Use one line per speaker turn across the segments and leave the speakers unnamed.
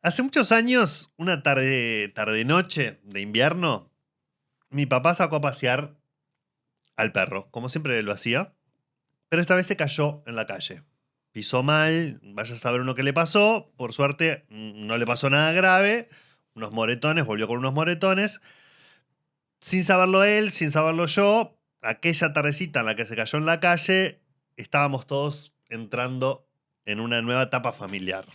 Hace muchos años, una tarde-noche de invierno, mi papá sacó a pasear al perro, como siempre lo hacía, pero esta vez se cayó en la calle. Pisó mal, vaya a saber uno qué le pasó. Por suerte, no le pasó nada grave. Unos moretones, volvió con unos moretones. Sin saberlo él, sin saberlo yo, aquella tardecita en la que se cayó en la calle, estábamos todos entrando en una nueva etapa familiar.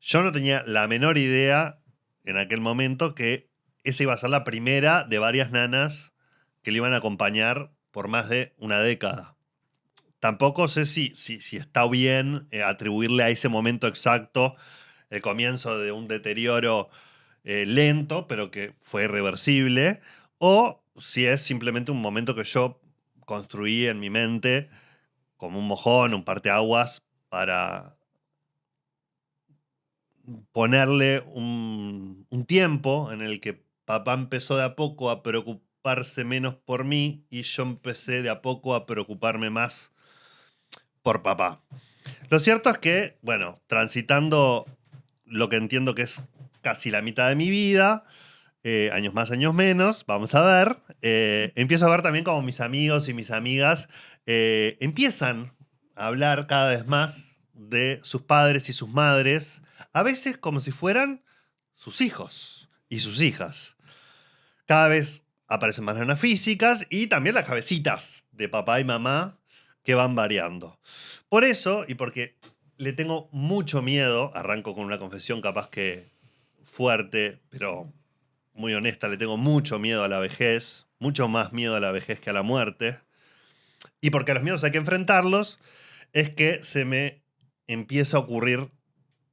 Yo no tenía la menor idea en aquel momento que esa iba a ser la primera de varias nanas que le iban a acompañar por más de una década. Tampoco sé si está bien atribuirle a ese momento exacto el comienzo de un deterioro lento, pero que fue irreversible, o si es simplemente un momento que yo construí en mi mente como un mojón, un parteaguas, para ponerle un tiempo en el que papá empezó de a poco a preocuparse menos por mí y yo empecé de a poco a preocuparme más por papá. Lo cierto es que, bueno, transitando lo que entiendo que es casi la mitad de mi vida, años más, años menos, vamos a ver, empiezo a ver también como mis amigos y mis amigas empiezan a hablar cada vez más de sus padres y sus madres, a veces como si fueran sus hijos y sus hijas. Cada vez aparecen más nanas físicas y también las cabecitas de papá y mamá que van variando. Por eso, y porque le tengo mucho miedo, arranco con una confesión capaz que fuerte, pero muy honesta, le tengo mucho miedo a la vejez, mucho más miedo a la vejez que a la muerte. Y porque a los miedos hay que enfrentarlos, es que se me empieza a ocurrir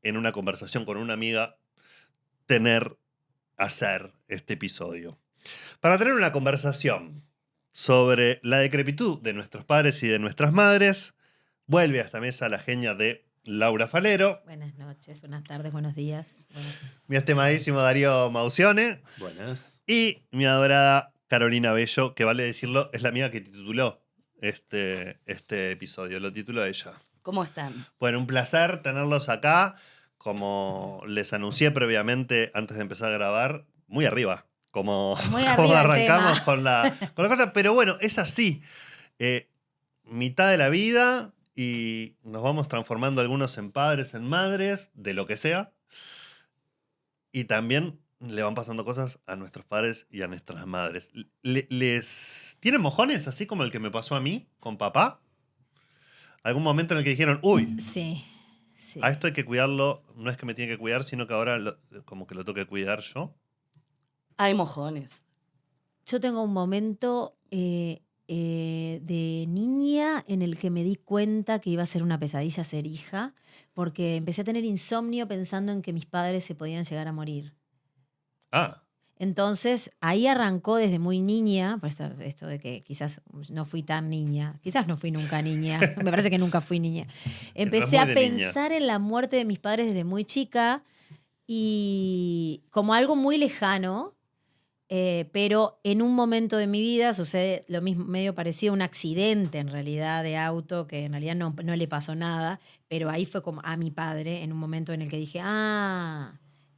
en una conversación con una amiga hacer este episodio. Para tener una conversación sobre la decrepitud de nuestros padres y de nuestras madres, vuelve a esta mesa la genia de Laura Falero.
Buenas noches, buenas tardes, buenos días.
Mi estimadísimo Darío Mausione.
Buenas.
Y mi adorada Carolina Bello, que vale decirlo, es la amiga que tituló este episodio. Lo tituló ella.
¿Cómo están?
Bueno, un placer tenerlos acá. Como les anuncié previamente antes de empezar a grabar, muy arriba. Como arrancamos con la cosa. Pero bueno, es así. Mitad de la vida y nos vamos transformando algunos en padres, en madres, de lo que sea. Y también le van pasando cosas a nuestros padres y a nuestras madres. ¿Les tienen mojones así como el que me pasó a mí con papá? ¿Algún momento en el que dijeron, uy,
Sí.
a esto hay que cuidarlo, no es que me tiene que cuidar, sino que ahora como que lo tengo que cuidar yo?
Hay mojones.
Yo tengo un momento de niña en el que me di cuenta que iba a ser una pesadilla ser hija, porque empecé a tener insomnio pensando en que mis padres se podían llegar a morir.
Ah,
Entonces, ahí arrancó desde muy niña, por esto de que quizás no fui tan niña, quizás no fui nunca niña, me parece que nunca fui niña. Empecé
muy
a
de niña.
pensar en la muerte de mis padres desde muy chica y como algo muy lejano, pero en un momento de mi vida sucede lo mismo, medio parecido a un accidente en realidad de auto, que en realidad no le pasó nada, pero ahí fue como a mi padre, en un momento en el que dije,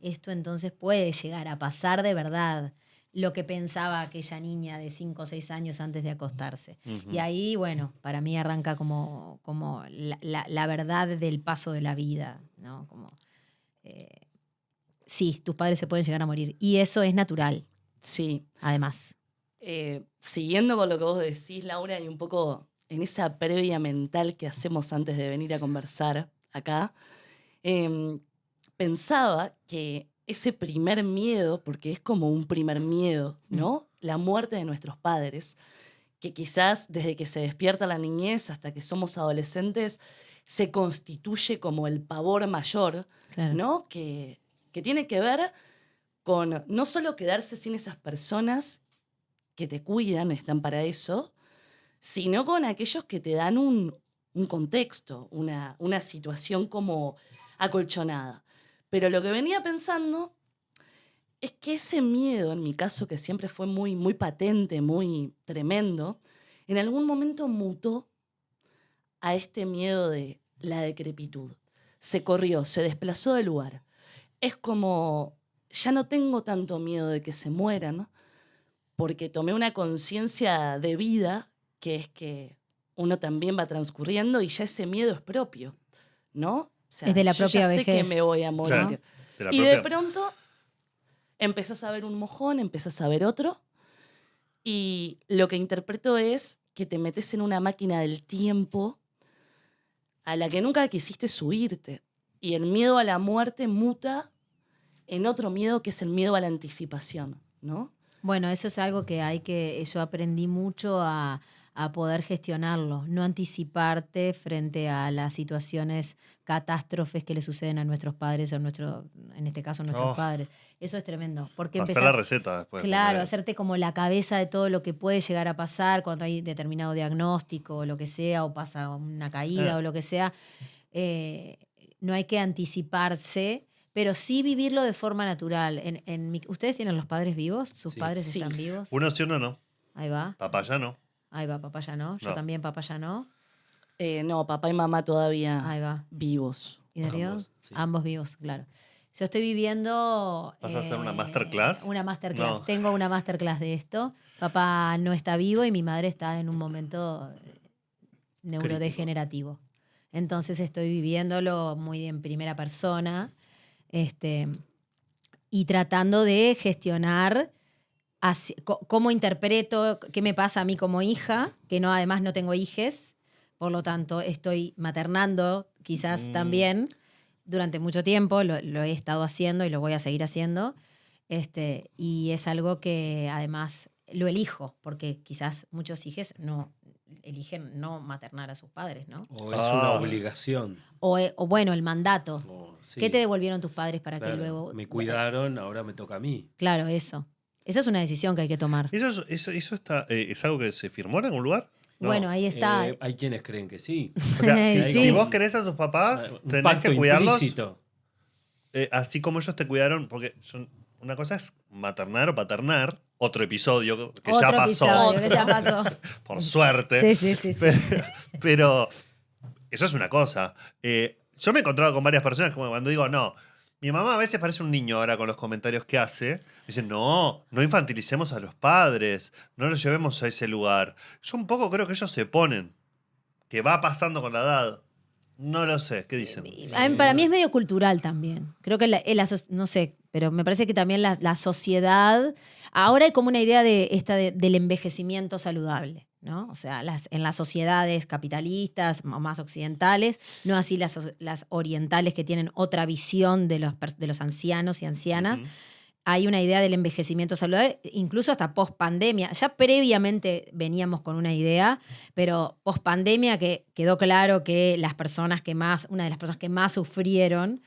esto entonces puede llegar a pasar de verdad, lo que pensaba aquella niña de 5 o 6 años antes de acostarse.
Ujú.
Y ahí, bueno, para mí arranca como la verdad del paso de la vida, ¿no? Como, sí, tus padres se pueden llegar a morir. Y eso es natural,
Sí.
además.
Siguiendo con lo que vos decís, Laura, y un poco en esa previa mental que hacemos antes de venir a conversar acá, pensaba que ese primer miedo, porque es como un primer miedo, ¿no? La muerte de nuestros padres, que quizás desde que se despierta la niñez hasta que somos adolescentes, se constituye como el pavor mayor,
Claro.
¿no? Que tiene que ver con no solo quedarse sin esas personas que te cuidan, están para eso, sino con aquellos que te dan un contexto, una situación como acolchonada. Pero lo que venía pensando es que ese miedo, en mi caso, que siempre fue muy, muy patente, muy tremendo, en algún momento mutó a este miedo de la decrepitud. Se corrió, se desplazó del lugar. es como, ya no tengo tanto miedo de que se mueran, porque tomé una conciencia de vida, que es que uno también va transcurriendo y ya ese miedo es propio, ¿no? O sea,
Es de la
yo
propia
ya sé que
vejez.
me voy a morir.
Claro. De la
Y de
propia-
pronto empezás a ver un mojón, empezás a ver otro, y lo que interpreto es que te metes en una máquina del tiempo a la que nunca quisiste subirte. Y el miedo a la muerte muta en otro miedo que es el miedo a la anticipación, ¿no?
Bueno, eso es algo yo aprendí mucho a poder gestionarlo, no anticiparte frente a las situaciones, catástrofes que le suceden a nuestros padres o en este caso, a nuestros
Oh,
padres. Eso es tremendo, porque
pasar la
empezás,
receta después.
claro,
porque-
hacerte como la cabeza de todo lo que puede llegar a pasar cuando hay determinado diagnóstico o lo que sea, o pasa una caída
Ah,
o lo que sea. eh, no hay que anticiparse, pero sí vivirlo de forma natural. ¿Ustedes tienen los padres vivos? ¿Sus
Sí.
padres
Sí.
están vivos?
uno sí, uno no.
Ahí va,
Papá ya no.
ahí va, papá ya no. Yo
No.
también, papá ya no.
No, papá y mamá todavía
Ahí va.
vivos.
¿Y Darío?
Ambos, sí.
Ambos vivos, claro. Yo estoy viviendo...
¿Vas a hacer una masterclass?
Una masterclass.
No.
Tengo una masterclass de esto. Papá no está vivo y mi madre está en un momento neurodegenerativo. Entonces estoy viviéndolo muy en primera persona, y tratando de gestionar cómo interpreto, qué me pasa a mí como hija, que no, además no tengo hijes, por lo tanto estoy maternando quizás también durante mucho tiempo, lo he estado haciendo y lo voy a seguir haciendo, y es algo que además lo elijo, porque quizás muchos hijos no eligen no maternar a sus padres, ¿no?
O es
Ah.
una obligación.
O bueno, el mandato.
O, sí,
¿Qué te devolvieron tus padres para
claro,
que luego...
me cuidaron, ahora me toca a mí.
Claro, eso. Esa es una decisión que hay que tomar.
¿Eso está, es algo que se firmó en algún lugar? No.
Bueno, ahí está.
Hay quienes creen que sí.
O sea, si,
Sí.
si vos querés a tus papás,
Un
tenés
pacto
que cuidarlos
implícito.
así como ellos te cuidaron, porque una cosa es maternar o paternar, otro episodio que ya
Otro
pasó,
episodio que ya pasó.
por suerte.
Sí, sí, sí.
Pero eso es una cosa. Yo me he encontrado con varias personas como cuando digo, no, mi mamá a veces parece un niño ahora con los comentarios que hace. Me dicen, no infantilicemos a los padres, no los llevemos a ese lugar. Yo un poco creo que ellos se ponen, que va pasando con la edad. No lo sé, ¿qué dicen?
Para mí es medio cultural también. Creo que no sé, pero me parece que también la sociedad. Ahora hay como una idea del envejecimiento saludable, ¿no? O sea, en las sociedades capitalistas o más occidentales, no así las orientales que tienen otra visión de los ancianos y ancianas.
Ujú.
Hay una idea del envejecimiento saludable, incluso hasta post pandemia. Ya previamente veníamos con una idea, pero post pandemia que quedó claro que una de las personas que más sufrieron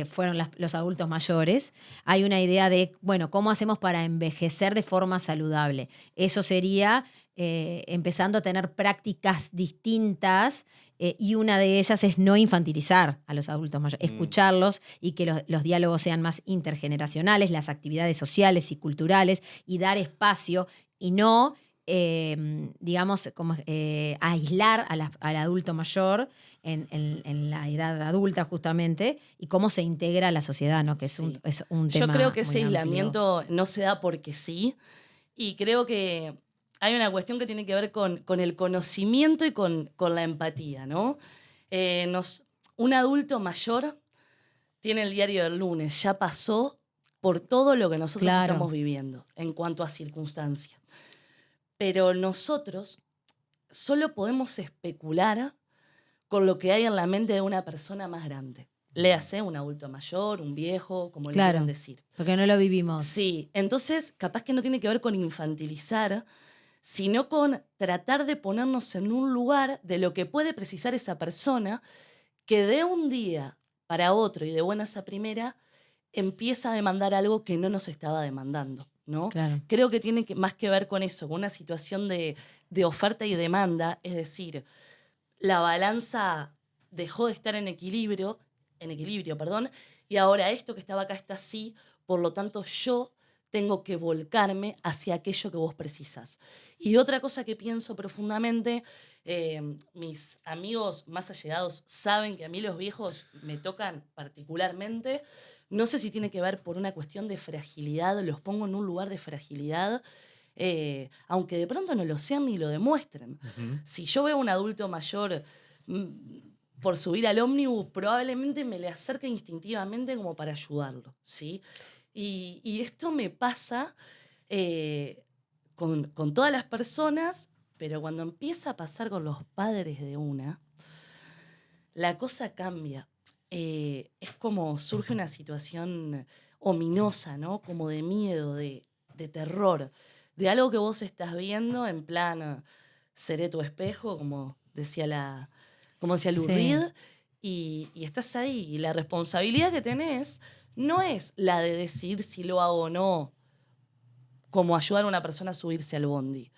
fueron los adultos mayores. Hay una idea de, bueno, ¿cómo hacemos para envejecer de forma saludable? Eso sería empezando a tener prácticas distintas, y una de ellas es no infantilizar a los adultos mayores, escucharlos y que los diálogos sean más intergeneracionales, las actividades sociales y culturales, y dar espacio y no, digamos, como aislar al adulto mayor en la edad adulta justamente, y cómo se integra a la sociedad, ¿no? Que es
Sí.
es un tema
Yo creo que
muy
ese
amplio.
aislamiento no se da porque sí, y creo que hay una cuestión que tiene que ver con el conocimiento y con la empatía, ¿no? Un adulto mayor tiene el diario del lunes, ya pasó por todo lo que nosotros
Claro.
estamos viviendo en cuanto a circunstancias. Pero nosotros solo podemos especular con lo que hay en la mente de una persona más grande. Léase un adulto mayor, un viejo, como le
Claro.
quieran decir.
Porque no lo vivimos.
Sí, entonces capaz que no tiene que ver con infantilizar, sino con tratar de ponernos en un lugar de lo que puede precisar esa persona que de un día para otro y de buenas a primera empieza a demandar algo que no nos estaba demandando, ¿no?
Claro.
Creo que tiene más que ver con eso, con una situación de oferta y demanda, es decir, la balanza dejó de estar en equilibrio, perdón, y ahora esto que estaba acá está así, por lo tanto yo tengo que volcarme hacia aquello que vos precisas. Y otra cosa que pienso profundamente, mis amigos más allegados saben que a mí los viejos me tocan particularmente, No sé si tiene que ver por una cuestión de fragilidad, los pongo en un lugar de fragilidad, aunque de pronto no lo sean ni lo demuestren.
Ujú.
Si yo veo a un adulto mayor por subir al ómnibus, probablemente me le acerque instintivamente como para ayudarlo, ¿sí? Y esto me pasa con todas las personas, pero cuando empieza a pasar con los padres de una, la cosa cambia. Es como surge una situación ominosa, ¿no? Como de miedo, de terror, de algo que vos estás viendo en plan, seré tu espejo, como decía Lou
Sí.
Reed, y estás ahí. Y la responsabilidad que tenés no es la de decidir si lo hago o no, como ayudar a una persona a subirse al bondi.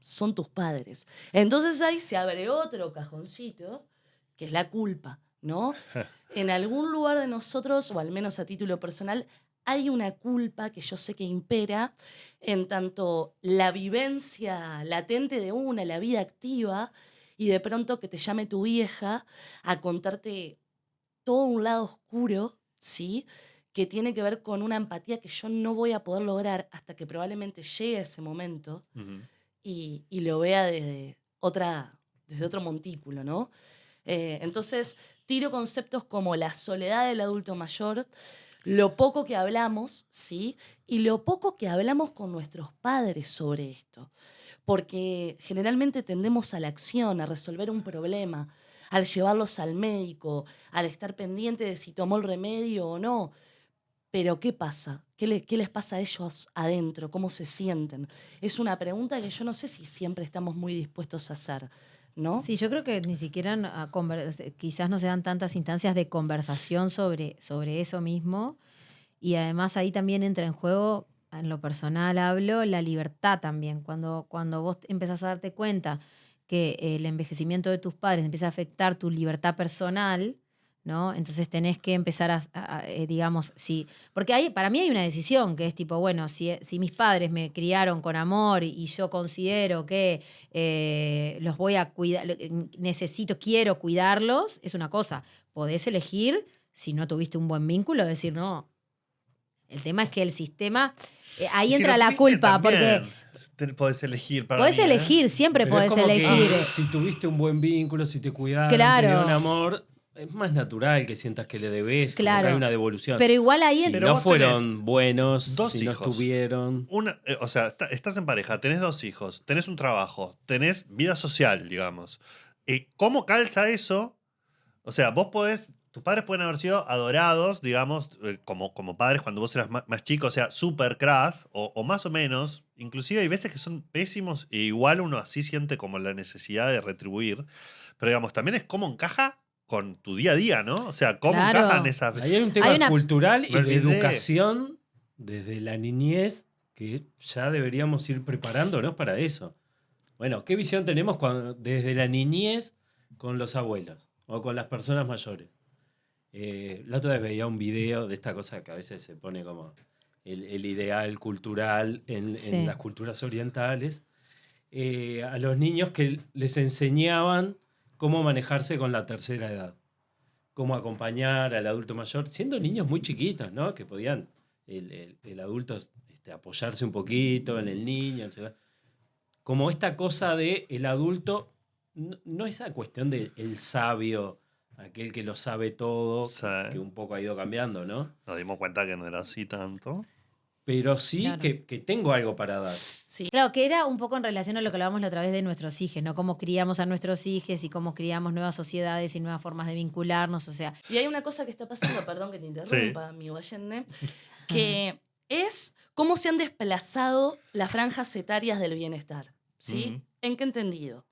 Son tus padres. Entonces ahí se abre otro cajoncito, que es la culpa, ¿no? En algún lugar de nosotros, o al menos a título personal, hay una culpa que yo sé que impera en tanto la vivencia latente de una, la vida activa, y de pronto que te llame tu vieja a contarte todo un lado oscuro, ¿sí? Que tiene que ver con una empatía que yo no voy a poder lograr hasta que probablemente llegue ese momento
Ujú.
y lo vea desde otro montículo, ¿no? Entonces, tiro conceptos como la soledad del adulto mayor, lo poco que hablamos, ¿sí? Y lo poco que hablamos con nuestros padres sobre esto. Porque generalmente tendemos a la acción, a resolver un problema, al llevarlos al médico, al estar pendiente de si tomó el remedio o no. Pero ¿qué pasa? ¿Qué les pasa a ellos adentro? ¿Cómo se sienten? Es una pregunta que yo no sé si siempre estamos muy dispuestos a hacer, ¿no?
Sí, yo creo que ni siquiera quizás no se dan tantas instancias de conversación sobre eso mismo. Y además ahí también entra en juego, en lo personal hablo, la libertad también. Cuando vos empezás a darte cuenta que el envejecimiento de tus padres empieza a afectar tu libertad personal, ¿no? Entonces tenés que empezar digamos, sí. Porque para mí hay una decisión que es tipo, bueno, si mis padres me criaron con amor y yo considero que los voy a cuidar, quiero cuidarlos, es una cosa. Podés elegir, si no tuviste un buen vínculo, decir no. El tema es que el sistema, ahí
Y si
entra
lo
la
tuviste
culpa, porque
también podés elegir para
podés
mí, ¿eh?
elegir, siempre
Pero es
podés
como que
elegir.
si tuviste un buen vínculo, si te cuidaron, te
Claro.
dieron amor, es más natural que sientas que le debes, como que
Claro.
hay una devolución.
Pero igual ahí
Si
Pero
no
vos
fueron buenos,
dos
si no
hijos.
estuvieron.
O sea, estás en pareja, tenés 2 hijos, tenés un trabajo, tenés vida social, digamos. ¿Cómo calza eso? O sea, tus padres pueden haber sido adorados, digamos, como padres cuando vos eras más chico, o sea, súper crass, o más o menos. Inclusive hay veces que son pésimos e igual uno así siente como la necesidad de retribuir. Pero digamos, también es cómo encaja con tu día a día, ¿no? O sea, cómo
Claro.
encajan esas...
Ahí hay un tema
Hay una-
cultural y
Me
de
olvidé.
educación desde la niñez que ya deberíamos ir preparándonos para eso. Bueno, ¿qué visión tenemos desde la niñez con los abuelos o con las personas mayores? La otra vez veía un video de esta cosa que a veces se pone como el ideal cultural en
Sí.
las culturas orientales. A los niños que les enseñaban cómo manejarse con la tercera edad, cómo acompañar al adulto mayor, siendo niños muy chiquitos, ¿no? Que podían el adulto apoyarse un poquito en el niño, etc. Como esta cosa de el adulto, no esa cuestión de el sabio, aquel que lo sabe todo,
Sí.
que un poco ha ido cambiando, ¿no?
Nos dimos cuenta que no era así tanto.
Pero sí
Claro.
que tengo algo para dar.
Sí.
Claro, que era un poco en relación a lo que hablábamos la otra vez de nuestros hijos, ¿no? Cómo criamos a nuestros hijos y cómo criamos nuevas sociedades y nuevas formas de vincularnos, o sea,
Y hay una cosa que está pasando, perdón que te interrumpa, amigo Allende, que es cómo se han desplazado las franjas etarias del bienestar. ¿Sí?
Ujú.
¿En qué entendido?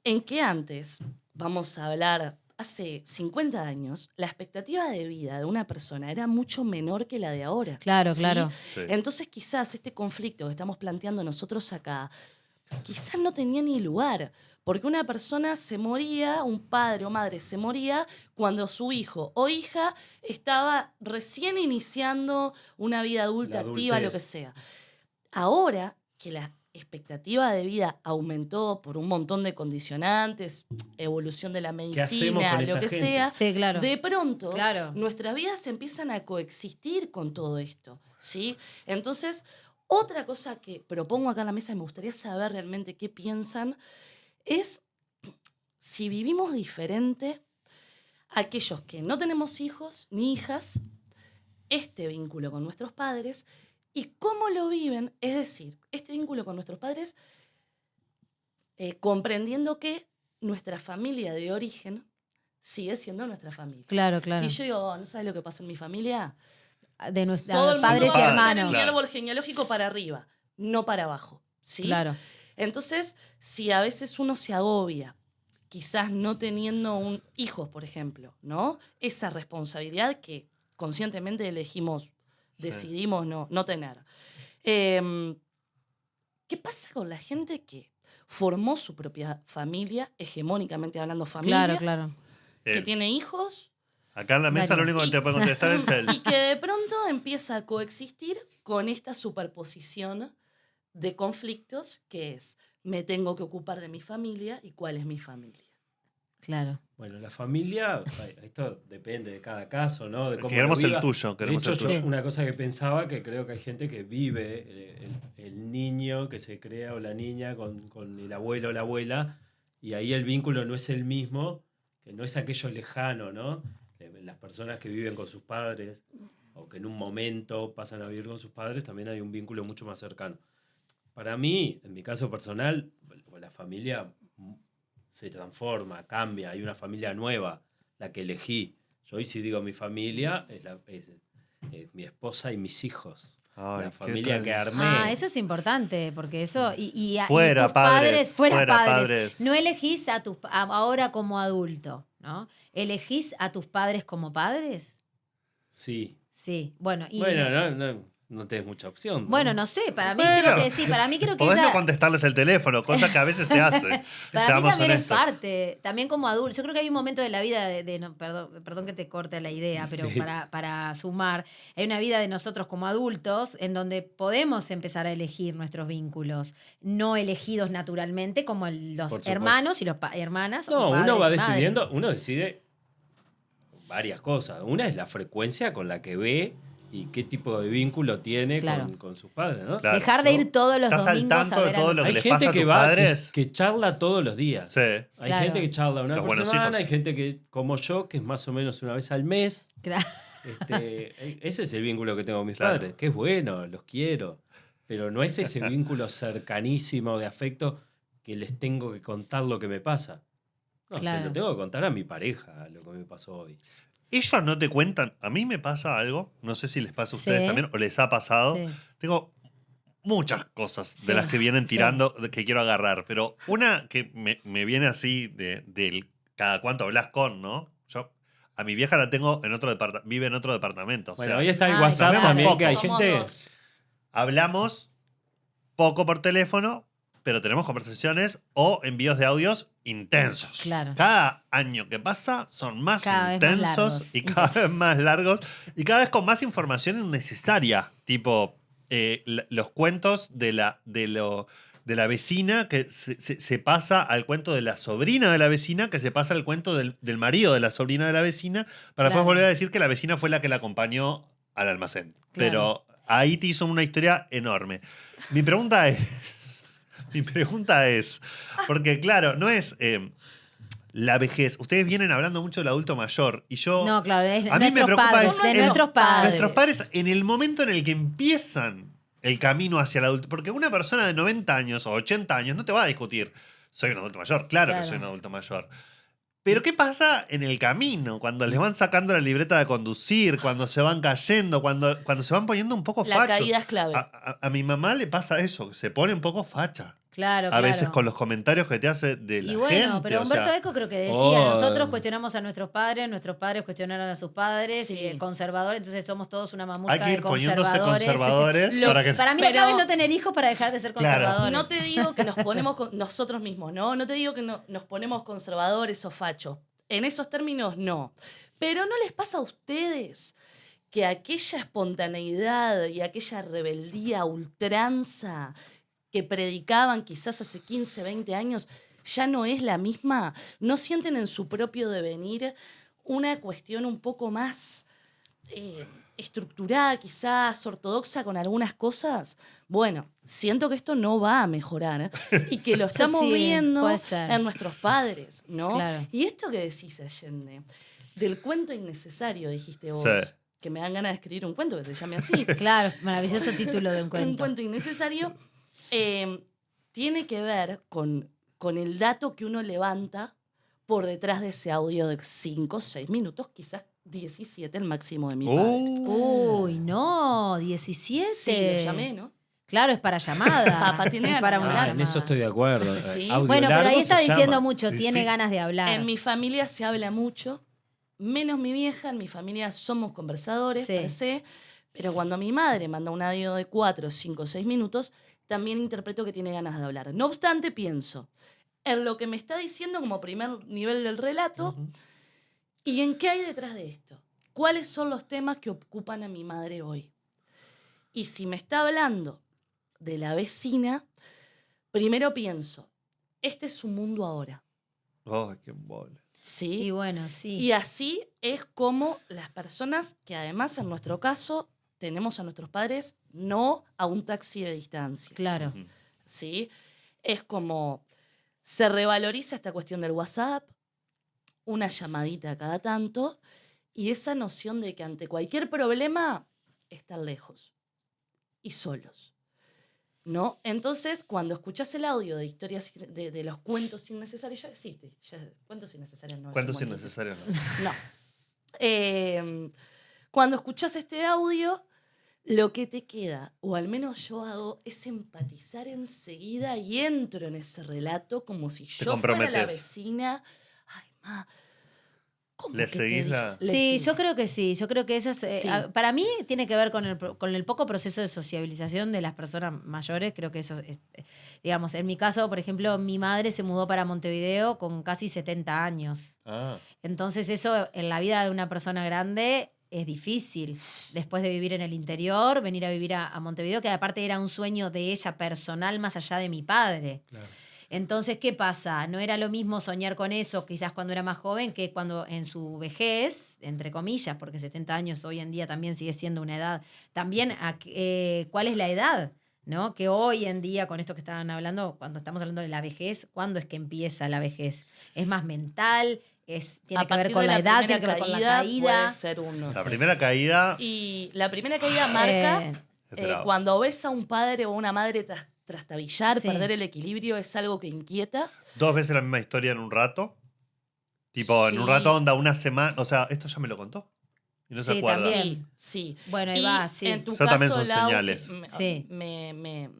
En que antes, vamos a hablar, hace 50 años, la expectativa de vida de una persona era mucho menor que la de ahora.
claro,
¿sí?
claro.
Sí.
Entonces quizás este conflicto que estamos planteando nosotros acá, quizás no tenía ni lugar, porque una persona se moría, un padre o madre se moría cuando su hijo o hija estaba recién iniciando una vida adulta,
La
activa, lo que
adultez.
sea. Ahora que expectativa de vida aumentó por un montón de condicionantes, evolución de la
hacemos
medicina,
con
lo
esta
que
gente?
sea,
Sí, claro.
de pronto
Claro.
nuestras vidas empiezan a coexistir con todo esto, ¿sí? Entonces, otra cosa que propongo acá en la mesa y me gustaría saber realmente qué piensan es si vivimos diferente aquellos que no tenemos hijos ni hijas, este vínculo con nuestros padres y cómo lo viven, es decir, este vínculo con nuestros padres, comprendiendo que nuestra familia de origen sigue siendo nuestra familia.
Claro, claro.
Si yo digo, "Oh, ¿no sabes lo que pasó en mi familia?"
De
Todo el mundo
padres y
va a hacer
hermanos.
el
Claro.
árbol genealógico para arriba, no para abajo. ¿Sí?
Claro.
Entonces, si a veces uno se agobia, quizás no teniendo hijos, por ejemplo, ¿no? Esa responsabilidad que conscientemente elegimos,
Sí.
decidimos no tener. ¿Qué pasa con la gente que formó su propia familia, hegemónicamente hablando familia,
Claro, claro.
que
Eh,
tiene hijos
Acá en la mesa
Darío.
lo único que
Y-
te puede contestar es él.
y que de pronto empieza a coexistir con esta superposición de conflictos que es, me tengo que ocupar de mi familia y cuál es mi familia?
Claro.
Bueno, la familia, esto depende de cada caso, ¿no? De cómo
Queremos
lo
el
viva.
tuyo,
De
queremos
hecho,
el
yo
tuyo.
una cosa que pensaba, que creo que hay gente que vive el niño que se crea o la niña con el abuelo o la abuela, y ahí el vínculo no es el mismo, que no es aquello lejano, ¿no? Las personas que viven con sus padres o que en un momento pasan a vivir con sus padres, también hay un vínculo mucho más cercano. Para mí, en mi caso personal, la familia se transforma, cambia, hay una familia nueva, la que elegí. Yo hoy si digo mi familia, es mi esposa y mis hijos.
Ay,
la
qué
familia que
tradición.
armé.
Eso es importante, porque eso. Y
Fuera
tus
padres,
fuera
fuera
padres.
padres.
No elegís ahora como adulto, ¿no? ¿Elegís a tus padres como padres?
Sí.
Sí. Bueno, y.
Bueno, no tenés mucha opción.
Bueno, no sé, para mí
Bueno,
creo que sí, para mí creo que
Podés no
esa,
contestarles el teléfono, cosa que a veces se hace.
para mí
Seamos
también es
honestos.
parte, también como adulto. Yo creo que hay un momento de la vida perdón que te corte la idea, pero
Sí.
para sumar, hay una vida de nosotros como adultos en donde podemos empezar a elegir nuestros vínculos, no elegidos naturalmente como los
Por supuesto.
hermanos y los hermanas.
No,
o padres
uno va
y madres.
decidiendo, uno decide varias cosas. Una es la frecuencia con la que ve y qué tipo de vínculo tiene
Claro.
con sus padres, ¿no?
Claro.
Dejar de ir todos los
¿Estás al
domingos
tanto
a
de
ver a
todo
los-
lo que
Hay
les
gente
pasa a
que
tus
va,
padres?
que charla todos los días.
Sí.
Hay
Claro.
gente que charla una
Los
vez por
buenos
semana,
hijos.
hay gente que, como yo, que es más o menos una vez al mes.
Claro.
Ese es el vínculo que tengo con mis
Claro.
padres, que es bueno, los quiero. Pero no es ese vínculo cercanísimo de afecto que les tengo que contar lo que me pasa. No,
Claro.
se lo tengo que contar a mi pareja, lo que me pasó hoy.
Ellos no te cuentan. A mí me pasa algo, no sé si les pasa a ustedes
Sí.
también o les ha pasado.
Sí.
Tengo muchas cosas de
Sí,
las que vienen
sí.
tirando que quiero agarrar, pero una que me viene así del cada cuánto hablas con, ¿no? Yo a mi vieja la tengo en otro departamento, vive en otro departamento. O
Bueno,
sea,
hoy está el
Ay,
WhatsApp
claro.
también, que hay
Somos
gente...
dos.
hablamos poco por teléfono, pero tenemos conversaciones o envíos de audios intensos.
Claro.
Cada año que pasa son más
Cada vez más
intensos
largos,
y cada
intensos.
vez más largos y cada vez con más información innecesaria, tipo los cuentos de la vecina que se pasa al cuento de la sobrina de la vecina, que se pasa al cuento del marido de la sobrina de la vecina, para después
Claro.
volver a decir que la vecina fue la que la acompañó al almacén.
Claro.
Pero ahí te hizo una historia enorme. Mi pregunta es, porque claro, no es la vejez. Ustedes vienen hablando mucho del adulto mayor y yo...
No, claro, es
a mí me
nuestros
preocupa
padres,
es
de
el-
nuestros padres.
Nuestros padres, en el momento en el que empiezan el camino hacia el adulto, porque una persona de 90 años o 80 años no te va a discutir, soy un adulto mayor, claro que
Claro.
soy un adulto mayor. Pero ¿qué pasa en el camino? Cuando les van sacando la libreta de conducir, cuando se van cayendo, cuando se van poniendo un poco
La
fachos.
caída es clave.
A mi mamá le pasa eso, que se pone un poco facha.
Claro,
A
claro.
veces con los comentarios que te hace de la
Y bueno,
gente.
pero
o
Humberto
sea,
Eco creo que decía,
Oh.
nosotros cuestionamos a nuestros padres cuestionaron a sus padres,
Sí.
y el conservador, entonces somos todos una mamusca
hay que
de
ir poniéndose
conservadores.
conservadores
Lo-
para que...
Para mí
Pero-
la clave es no tener hijos para dejar de ser
Claro.
conservadores.
No te digo que nos ponemos nosotros mismos, ¿no? No te digo que nos ponemos conservadores o fachos. En esos términos, no. Pero ¿no les pasa a ustedes que aquella espontaneidad y aquella rebeldía a ultranza que predicaban quizás hace 15, 20 años, ya no es la misma. ¿No sienten en su propio devenir una cuestión un poco más estructurada, quizás ortodoxa con algunas cosas? Bueno, siento que esto no va a mejorar y que lo estamos
sí,
viendo
puede ser.
en nuestros padres, ¿no?
Claro.
Y esto que decís, Allende, del cuento innecesario, dijiste vos,
Sí.
que me dan ganas de escribir un cuento que se llame así.
Claro, maravilloso título de un
Un
cuento.
cuento innecesario, tiene que ver con el dato que uno levanta por detrás de ese audio de 5, 6 minutos, quizás 17 el máximo de mi padre.
Uy, no, 17.
Sí, lo llamé, ¿no?
Claro, es para llamada.
Papá tiene
es
ganas
para
de
una
hablar.
En
llamada.
eso estoy de acuerdo.
Sí.
Audio
Bueno, pero ahí
largo
está
se
diciendo
llama.
mucho,
Sí,
tiene
sí.
ganas de hablar.
En mi familia se habla mucho, menos mi vieja, en mi familia somos conversadores,
Sí.
per se, pero cuando mi madre manda un audio de 4, 5, 6 minutos, también interpreto que tiene ganas de hablar. No obstante, pienso en lo que me está diciendo como primer nivel del relato y en qué hay detrás de esto. ¿Cuáles son los temas que ocupan a mi madre hoy? Y si me está hablando de la vecina, primero pienso, este es su mundo ahora,
Ay, qué bola.
¿sí?
Y bueno, sí.
Y así es como las personas que además en nuestro caso tenemos a nuestros padres no a un taxi de distancia,
Claro.
¿sí? Es como se revaloriza esta cuestión del WhatsApp, una llamadita cada tanto y esa noción de que ante cualquier problema están lejos y solos. ¿No? Entonces, cuando escuchás el audio de historias de los cuentos innecesarios, ya existe. Cuentos innecesarios no es un
¿Cuántos
buen título.
innecesarios?
No. Cuando escuchás este audio, lo que te queda, o al menos yo hago, es empatizar enseguida y entro en ese relato como si yo fuera la
comprometes.
vecina. Ay, ma, ¿cómo
¿Le
que te
seguís
dije?
la...?
Le
Sí,
sigo.
yo creo que sí. Yo creo que esas.
Sí.
Para mí tiene que ver con el poco proceso de sociabilización de las personas mayores. Creo que eso es. Digamos, en mi caso, por ejemplo, mi madre se mudó para Montevideo con casi 70 años.
Ah,
Entonces, eso en la vida de una persona grande es difícil. Después de vivir en el interior, venir a vivir a Montevideo, que aparte era un sueño de ella personal más allá de mi padre.
Claro.
Entonces, ¿qué pasa? No era lo mismo soñar con eso quizás cuando era más joven que cuando en su vejez, entre comillas, porque 70 años hoy en día también sigue siendo una edad. También, ¿cuál es la edad? ¿No? Que hoy en día, con esto que estaban hablando, cuando estamos hablando de la vejez, ¿cuándo es que empieza la vejez? ¿Es más mental? ¿Tiene
A
que ver
partir
con
de
la edad?
primera
¿Tiene que ver con la
Puede
caída?
ser uno.
la primera caída
Y la primera caída marca
es bravo.
cuando ves a un padre o una madre trastabillar,
Sí.
perder el equilibrio, es algo que inquieta.
2 veces la misma historia en un rato. Tipo, en un
Sí.
rato onda una semana. O sea, esto ya me lo contó. Y no se
Sí,
acuerda.
también.
Sí.
Bueno, ahí
Y
va, sí.
en tu
Eso
caso,
también son
Lau,
señales.
Sí.
me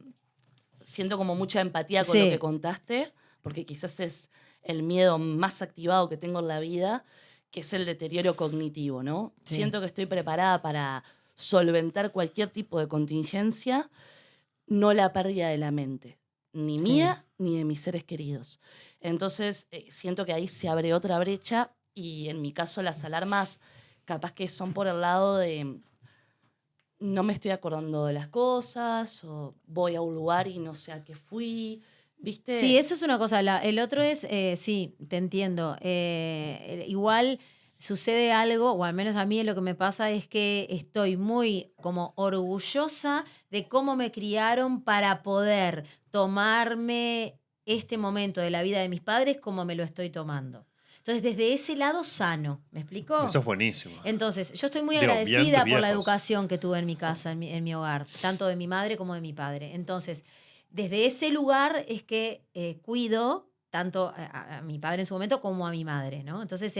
siento como mucha empatía con
Sí.
lo que contaste, porque quizás es el miedo más activado que tengo en la vida, que es el deterioro cognitivo, ¿no?
Sí.
Siento que estoy preparada para solventar cualquier tipo de contingencia, no la pérdida de la mente, ni
Sí.
mía ni de mis seres queridos. Entonces, siento que ahí se abre otra brecha y en mi caso las alarmas capaz que son por el lado de no me estoy acordando de las cosas o voy a un lugar y no sé a qué fui, ¿viste?
Sí, eso es una cosa. El otro es, sí, te entiendo. Igual sucede algo, o al menos a mí lo que me pasa es que estoy muy como orgullosa de cómo me criaron para poder tomarme este momento de la vida de mis padres como me lo estoy tomando. Entonces, desde ese lado sano, ¿me explico?
Eso es buenísimo.
Entonces, yo estoy muy
Digo,
agradecida
bien,
por la
viejos.
educación que tuve en mi casa, en mi hogar, tanto de mi madre como de mi padre. Entonces, desde ese lugar es que cuido tanto a mi padre en su momento como a mi madre, ¿no? Entonces,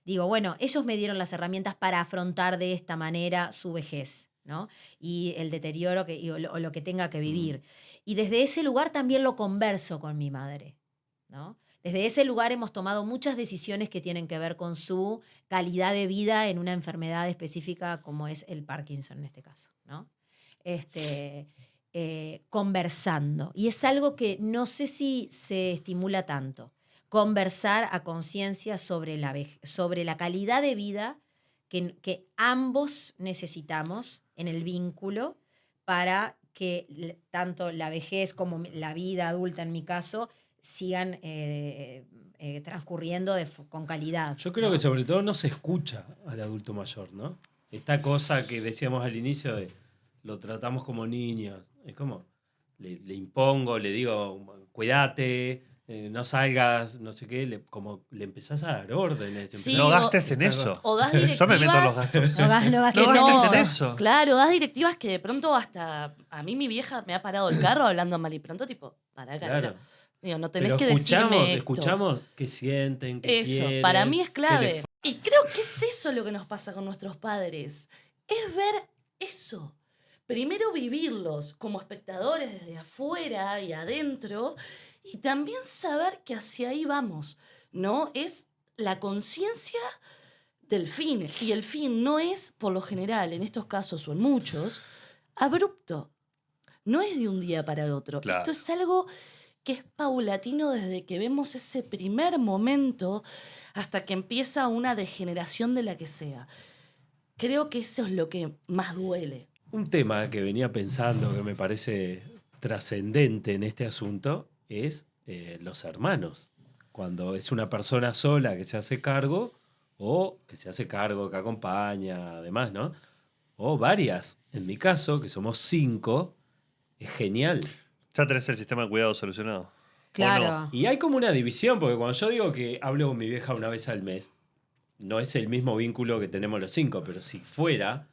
digo, bueno, ellos me dieron las herramientas para afrontar de esta manera su vejez, ¿no? Y el deterioro o lo que tenga que vivir. Y desde ese lugar también lo converso con mi madre, ¿no? Desde ese lugar hemos tomado muchas decisiones que tienen que ver con su calidad de vida en una enfermedad específica como es el Parkinson en este caso, ¿no? Conversando. Y es algo que no sé si se estimula tanto. Conversar a conciencia sobre la calidad de vida que ambos necesitamos en el vínculo para que tanto la vejez como la vida adulta, en mi caso, sigan transcurriendo con calidad.
Yo creo
¿no?
que sobre todo no se escucha al adulto mayor, ¿no? Esta cosa que decíamos al inicio de lo tratamos como niños. Es como, le impongo, le digo, cuídate, no salgas, no sé qué, como le empezás a dar órdenes.
Sí,
No
o-
gastes en eso.
O das
Yo
directivas.
me meto en los gastos.
No gastes
No
en
gastes en
eso.
eso.
Claro, das directivas que de pronto hasta a mí mi vieja me ha parado el carro hablando mal y pronto tipo, pará, Carolina.
Claro.
Digo, no tenés
Pero
que decirme esto.
escuchamos qué sienten, qué
Eso,
quieren.
para mí es
qué
clave.
les
Y creo que es eso lo que nos pasa con nuestros padres. Es ver eso. Primero vivirlos como espectadores desde afuera y adentro y también saber que hacia ahí vamos, ¿no? Es la conciencia del fin. Y el fin no es, por lo general, en estos casos o en muchos, abrupto. No es de un día para otro.
Claro.
Esto es algo que es paulatino desde que vemos ese primer momento hasta que empieza una degeneración de la que sea. Creo que eso es lo que más duele.
Un tema que venía pensando que me parece trascendente en este asunto es los hermanos. Cuando es una persona sola que se hace cargo o que se hace cargo, que acompaña, además, ¿no? O varias. En mi caso, que somos 5, es genial.
Ya tenés el sistema de cuidado solucionado. ¿O
Claro.
no?
Y hay como una división, porque cuando yo digo que hablo con mi vieja una vez al mes, no es el mismo vínculo que tenemos los 5, pero si fuera,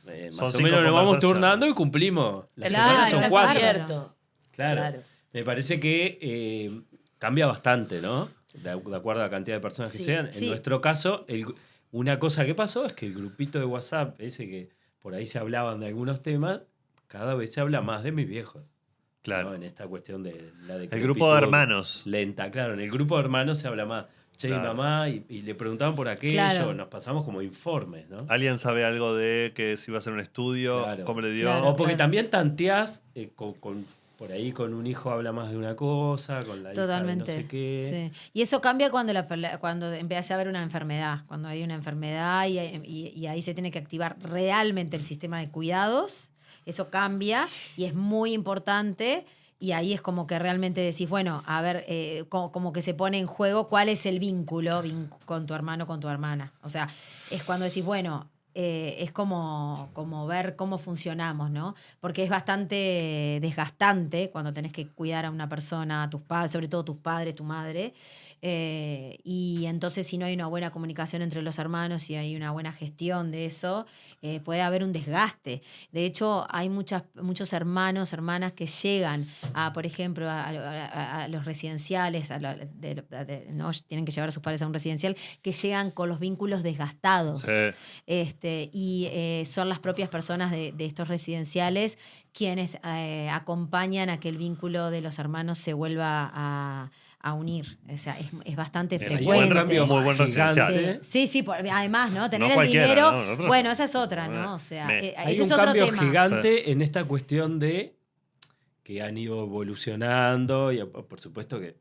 más
Son
o
5
menos nos vamos
conversaciones.
turnando y cumplimos. Las
Claro,
semanas son
está
4.
abierto.
Claro.
Claro.
Me parece que cambia bastante, ¿no? De acuerdo a la cantidad de personas que
Sí,
sean. En
sí.
nuestro caso, una cosa que pasó es que el grupito de WhatsApp, ese que por ahí se hablaban de algunos temas, cada vez se habla más de mis viejos.
Claro.
¿no? En esta cuestión de la
El grupo de hermanos.
lenta, claro. En el grupo de hermanos se habla más. Che,
Claro.
mamá, y le preguntaban por aquello,
Claro.
nos pasamos como informes, ¿no?
¿Alguien sabe algo de que si iba a hacer un estudio?
Claro.
¿Cómo le dio?
Claro.
O porque también tanteás, por ahí con un hijo habla más de una cosa, con la
Totalmente.
hija de no sé qué.
Sí. Y eso cambia cuando empieza a haber una enfermedad. Cuando hay una enfermedad y ahí se tiene que activar realmente el sistema de cuidados. Eso cambia y es muy importante. Y ahí es como que realmente decís, bueno, a ver, como que se pone en juego cuál es el vínculo con tu hermano, con tu hermana. O sea, es cuando decís, bueno, es como ver cómo funcionamos, ¿no? Porque es bastante desgastante cuando tenés que cuidar a una persona, a tus padres, sobre todo tus padres, tu madre. Y entonces si no hay una buena comunicación entre los hermanos y hay una buena gestión de eso, puede haber un desgaste. De hecho, hay muchos hermanos, hermanas que llegan a, por ejemplo, a los residenciales, no tienen que llevar a sus padres a un residencial, que llegan con los vínculos desgastados.
Sí.
Y son las propias personas de estos residenciales quienes acompañan a que el vínculo de los hermanos se vuelva a unir. O sea, es bastante
Hay un
frecuente.
cambio
muy buen residencial.
gigante.
Sí, además, ¿no? Tener
No
el
cualquiera,
dinero.
¿no? Nosotros-
Bueno, esa es otra, ¿no? O sea,
Me-
Hay
ese
un
es otro
cambio
tema.
gigante en esta cuestión de que han ido evolucionando y por supuesto que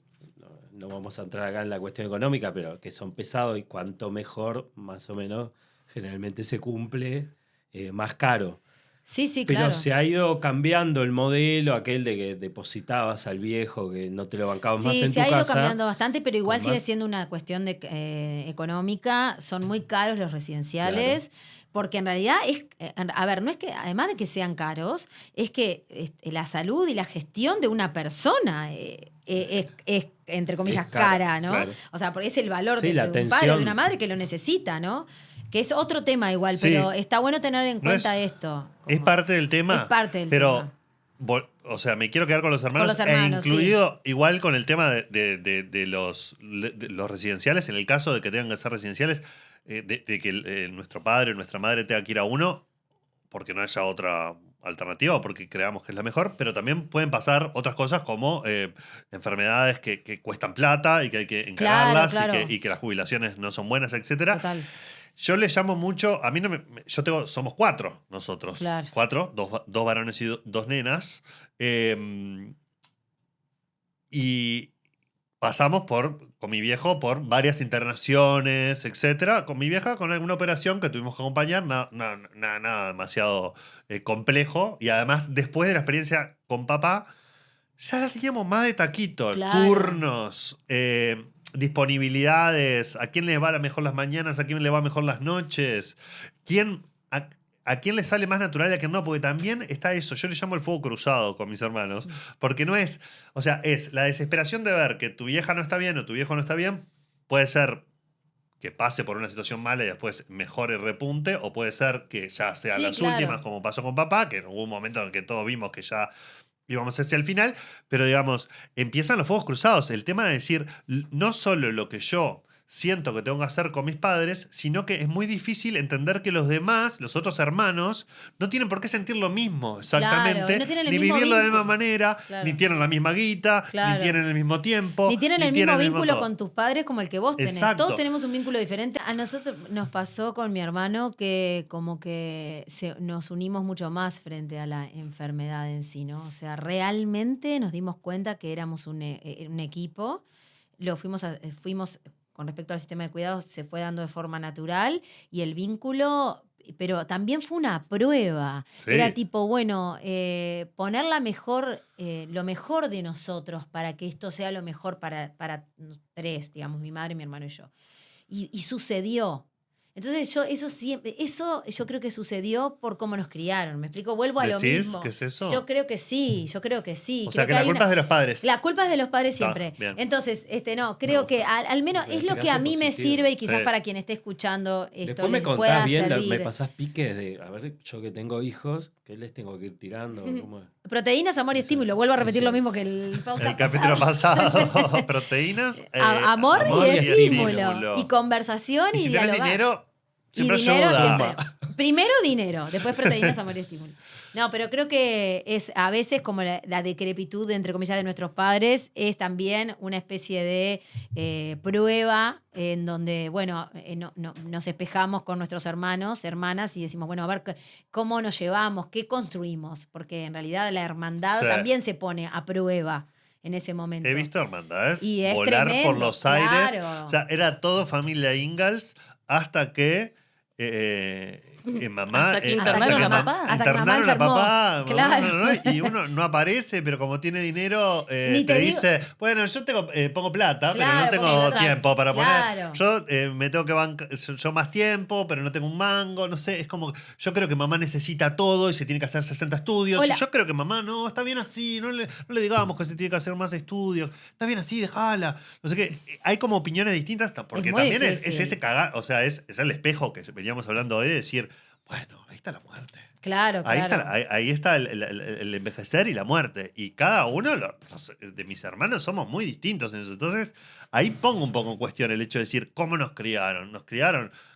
no vamos a entrar acá en la cuestión económica, pero que son pesados y cuanto mejor, más o menos, generalmente se cumple, más caro.
Sí, sí,
Pero
claro.
se ha ido cambiando el modelo, aquel de que depositabas al viejo, que no te lo bancabas más
Sí,
en
se
tu
ha ido
casa.
cambiando bastante, pero igual
con
sigue
más-
siendo una cuestión de económica. Son muy caros los residenciales. Porque en realidad es, a ver, no es que, además de que sean caros, es que la salud y la gestión de una persona es, entre comillas,
Es cara,
cara, ¿no?
claro.
O sea, porque es el valor
Sí,
de
la
un padre,
atención.
de una madre que lo necesita, ¿no? Que es otro tema igual,
Sí.
pero está bueno tener en
No
cuenta
es-
esto.
Es
como-
parte del tema.
Es parte del
pero,
tema.
O sea, me quiero quedar con los hermanos.
los hermanos,
e incluido igual con el tema de los residenciales, en el caso de que tengan que ser residenciales, de que nuestro padre o nuestra madre tenga que ir a uno, porque no haya otra alternativa o porque creamos que es la mejor, pero también pueden pasar otras cosas como enfermedades que cuestan plata y que hay que encararlas
claro.
y que las jubilaciones no son buenas, etcétera.
Total.
Yo le llamo mucho, a mí no somos 4 nosotros.
Claro.
4, dos varones y dos nenas. Y pasamos con mi viejo por varias internaciones, etcétera. Con mi vieja, con alguna operación que tuvimos que acompañar, nada demasiado complejo. Y además, después de la experiencia con papá, ya la teníamos más de taquito.
Claro.
Turnos, disponibilidades, a quién le va mejor las mañanas, a quién le va mejor las noches, a quién le sale más natural y a quién no, porque también está eso, yo le llamo el fuego cruzado con mis hermanos, porque no es, o sea, es la desesperación de ver que tu vieja no está bien o tu viejo no está bien, puede ser que pase por una situación mala y después mejore y repunte, o puede ser que ya sean
Sí,
las
claro.
últimas, como pasó con papá, que hubo un momento en el que todos vimos que ya íbamos hacia el final, pero digamos, empiezan los fuegos cruzados. El tema de decir, no solo lo que yo siento que tengo que hacer con mis padres, sino que es muy difícil entender que los demás, los otros hermanos, no tienen por qué sentir lo mismo exactamente,
Claro, y no tienen el
ni
mismo
vivirlo de la
vínculo.
misma manera,
Claro.
ni tienen la misma guita,
Claro.
ni tienen el mismo tiempo,
Ni tienen el mismo
tienen
vínculo
todo.
con tus padres como el que vos tenés.
Exacto.
Todos tenemos un vínculo diferente. A nosotros nos pasó con mi hermano que como que nos unimos mucho más frente a la enfermedad en sí, ¿no? O sea, realmente nos dimos cuenta que éramos un equipo. Lo fuimos con respecto al sistema de cuidados, se fue dando de forma natural y el vínculo, pero también fue una prueba.
Sí.
Era tipo, bueno, poner lo mejor de nosotros para que esto sea lo mejor para tres, digamos, mi madre, mi hermano y yo. Y sucedió. Entonces eso yo creo que sucedió por cómo nos criaron. ¿Me explico? Vuelvo a lo
¿Decís
mismo.
que es eso?
Yo creo que sí.
O
Creo
sea, que la
hay
culpa es de los padres.
La culpa es de los padres
Está
siempre.
bien.
Entonces, creo que al menos
En
es
este
lo que
caso
a mí me
positivo.
sirve y quizás
Sí.
para quien esté escuchando esto
Después me
les pueda
contás bien,
servir.
me pasás piques de, a ver, yo que tengo hijos, ¿qué les tengo que ir tirando? ¿Cómo es?
Proteínas, amor y
Ese-
estímulo. Vuelvo a repetir
ese-
lo mismo que el podcast
El capítulo pasado, proteínas,
Amor y estímulo. Y conversación
Y
y
si tenés
dialogar.
dinero, siempre
y dinero
ayuda.
siempre. Primero dinero, después proteínas, amor y estímulo. No, pero creo que es a veces como la decrepitud, entre comillas, de nuestros padres es también una especie de prueba en donde, bueno, nos espejamos con nuestros hermanos, hermanas y decimos, bueno, a ver cómo nos llevamos, qué construimos, porque en realidad la hermandad
Sí.
también se pone a prueba en ese momento.
He visto hermandades
Y es
volar
tremendo,
por los aires.
claro.
O sea, era todo familia Ingalls hasta que mamá...
Hasta que
internaron a
papá.
Hasta que mamá
Internaron a
enfermó.
papá.
Claro.
Y uno no aparece, pero como tiene dinero,
Ni
te
te digo-
dice, bueno, yo pongo plata, pero
Claro,
no tengo
porque no-
tiempo para
Claro.
poner. Yo me tengo que bancar yo más tiempo, pero no tengo un mango. No sé, es como, yo creo que mamá necesita todo y se tiene que hacer 60 estudios.
Hola.
Y yo creo que mamá, no, está bien así, no le digamos que se tiene que hacer más estudios. Está bien así, déjala. No sé qué. Hay como opiniones distintas, porque
muy
también es
difícil.
ese cagar, o sea, es el espejo que veníamos hablando hoy de decir, bueno, ahí está la muerte.
Claro,
Ahí
claro.
ahí está el envejecer y la muerte. Y cada uno de mis hermanos somos muy distintos en eso. Entonces, ahí pongo un poco en cuestión el hecho de decir cómo nos criaron.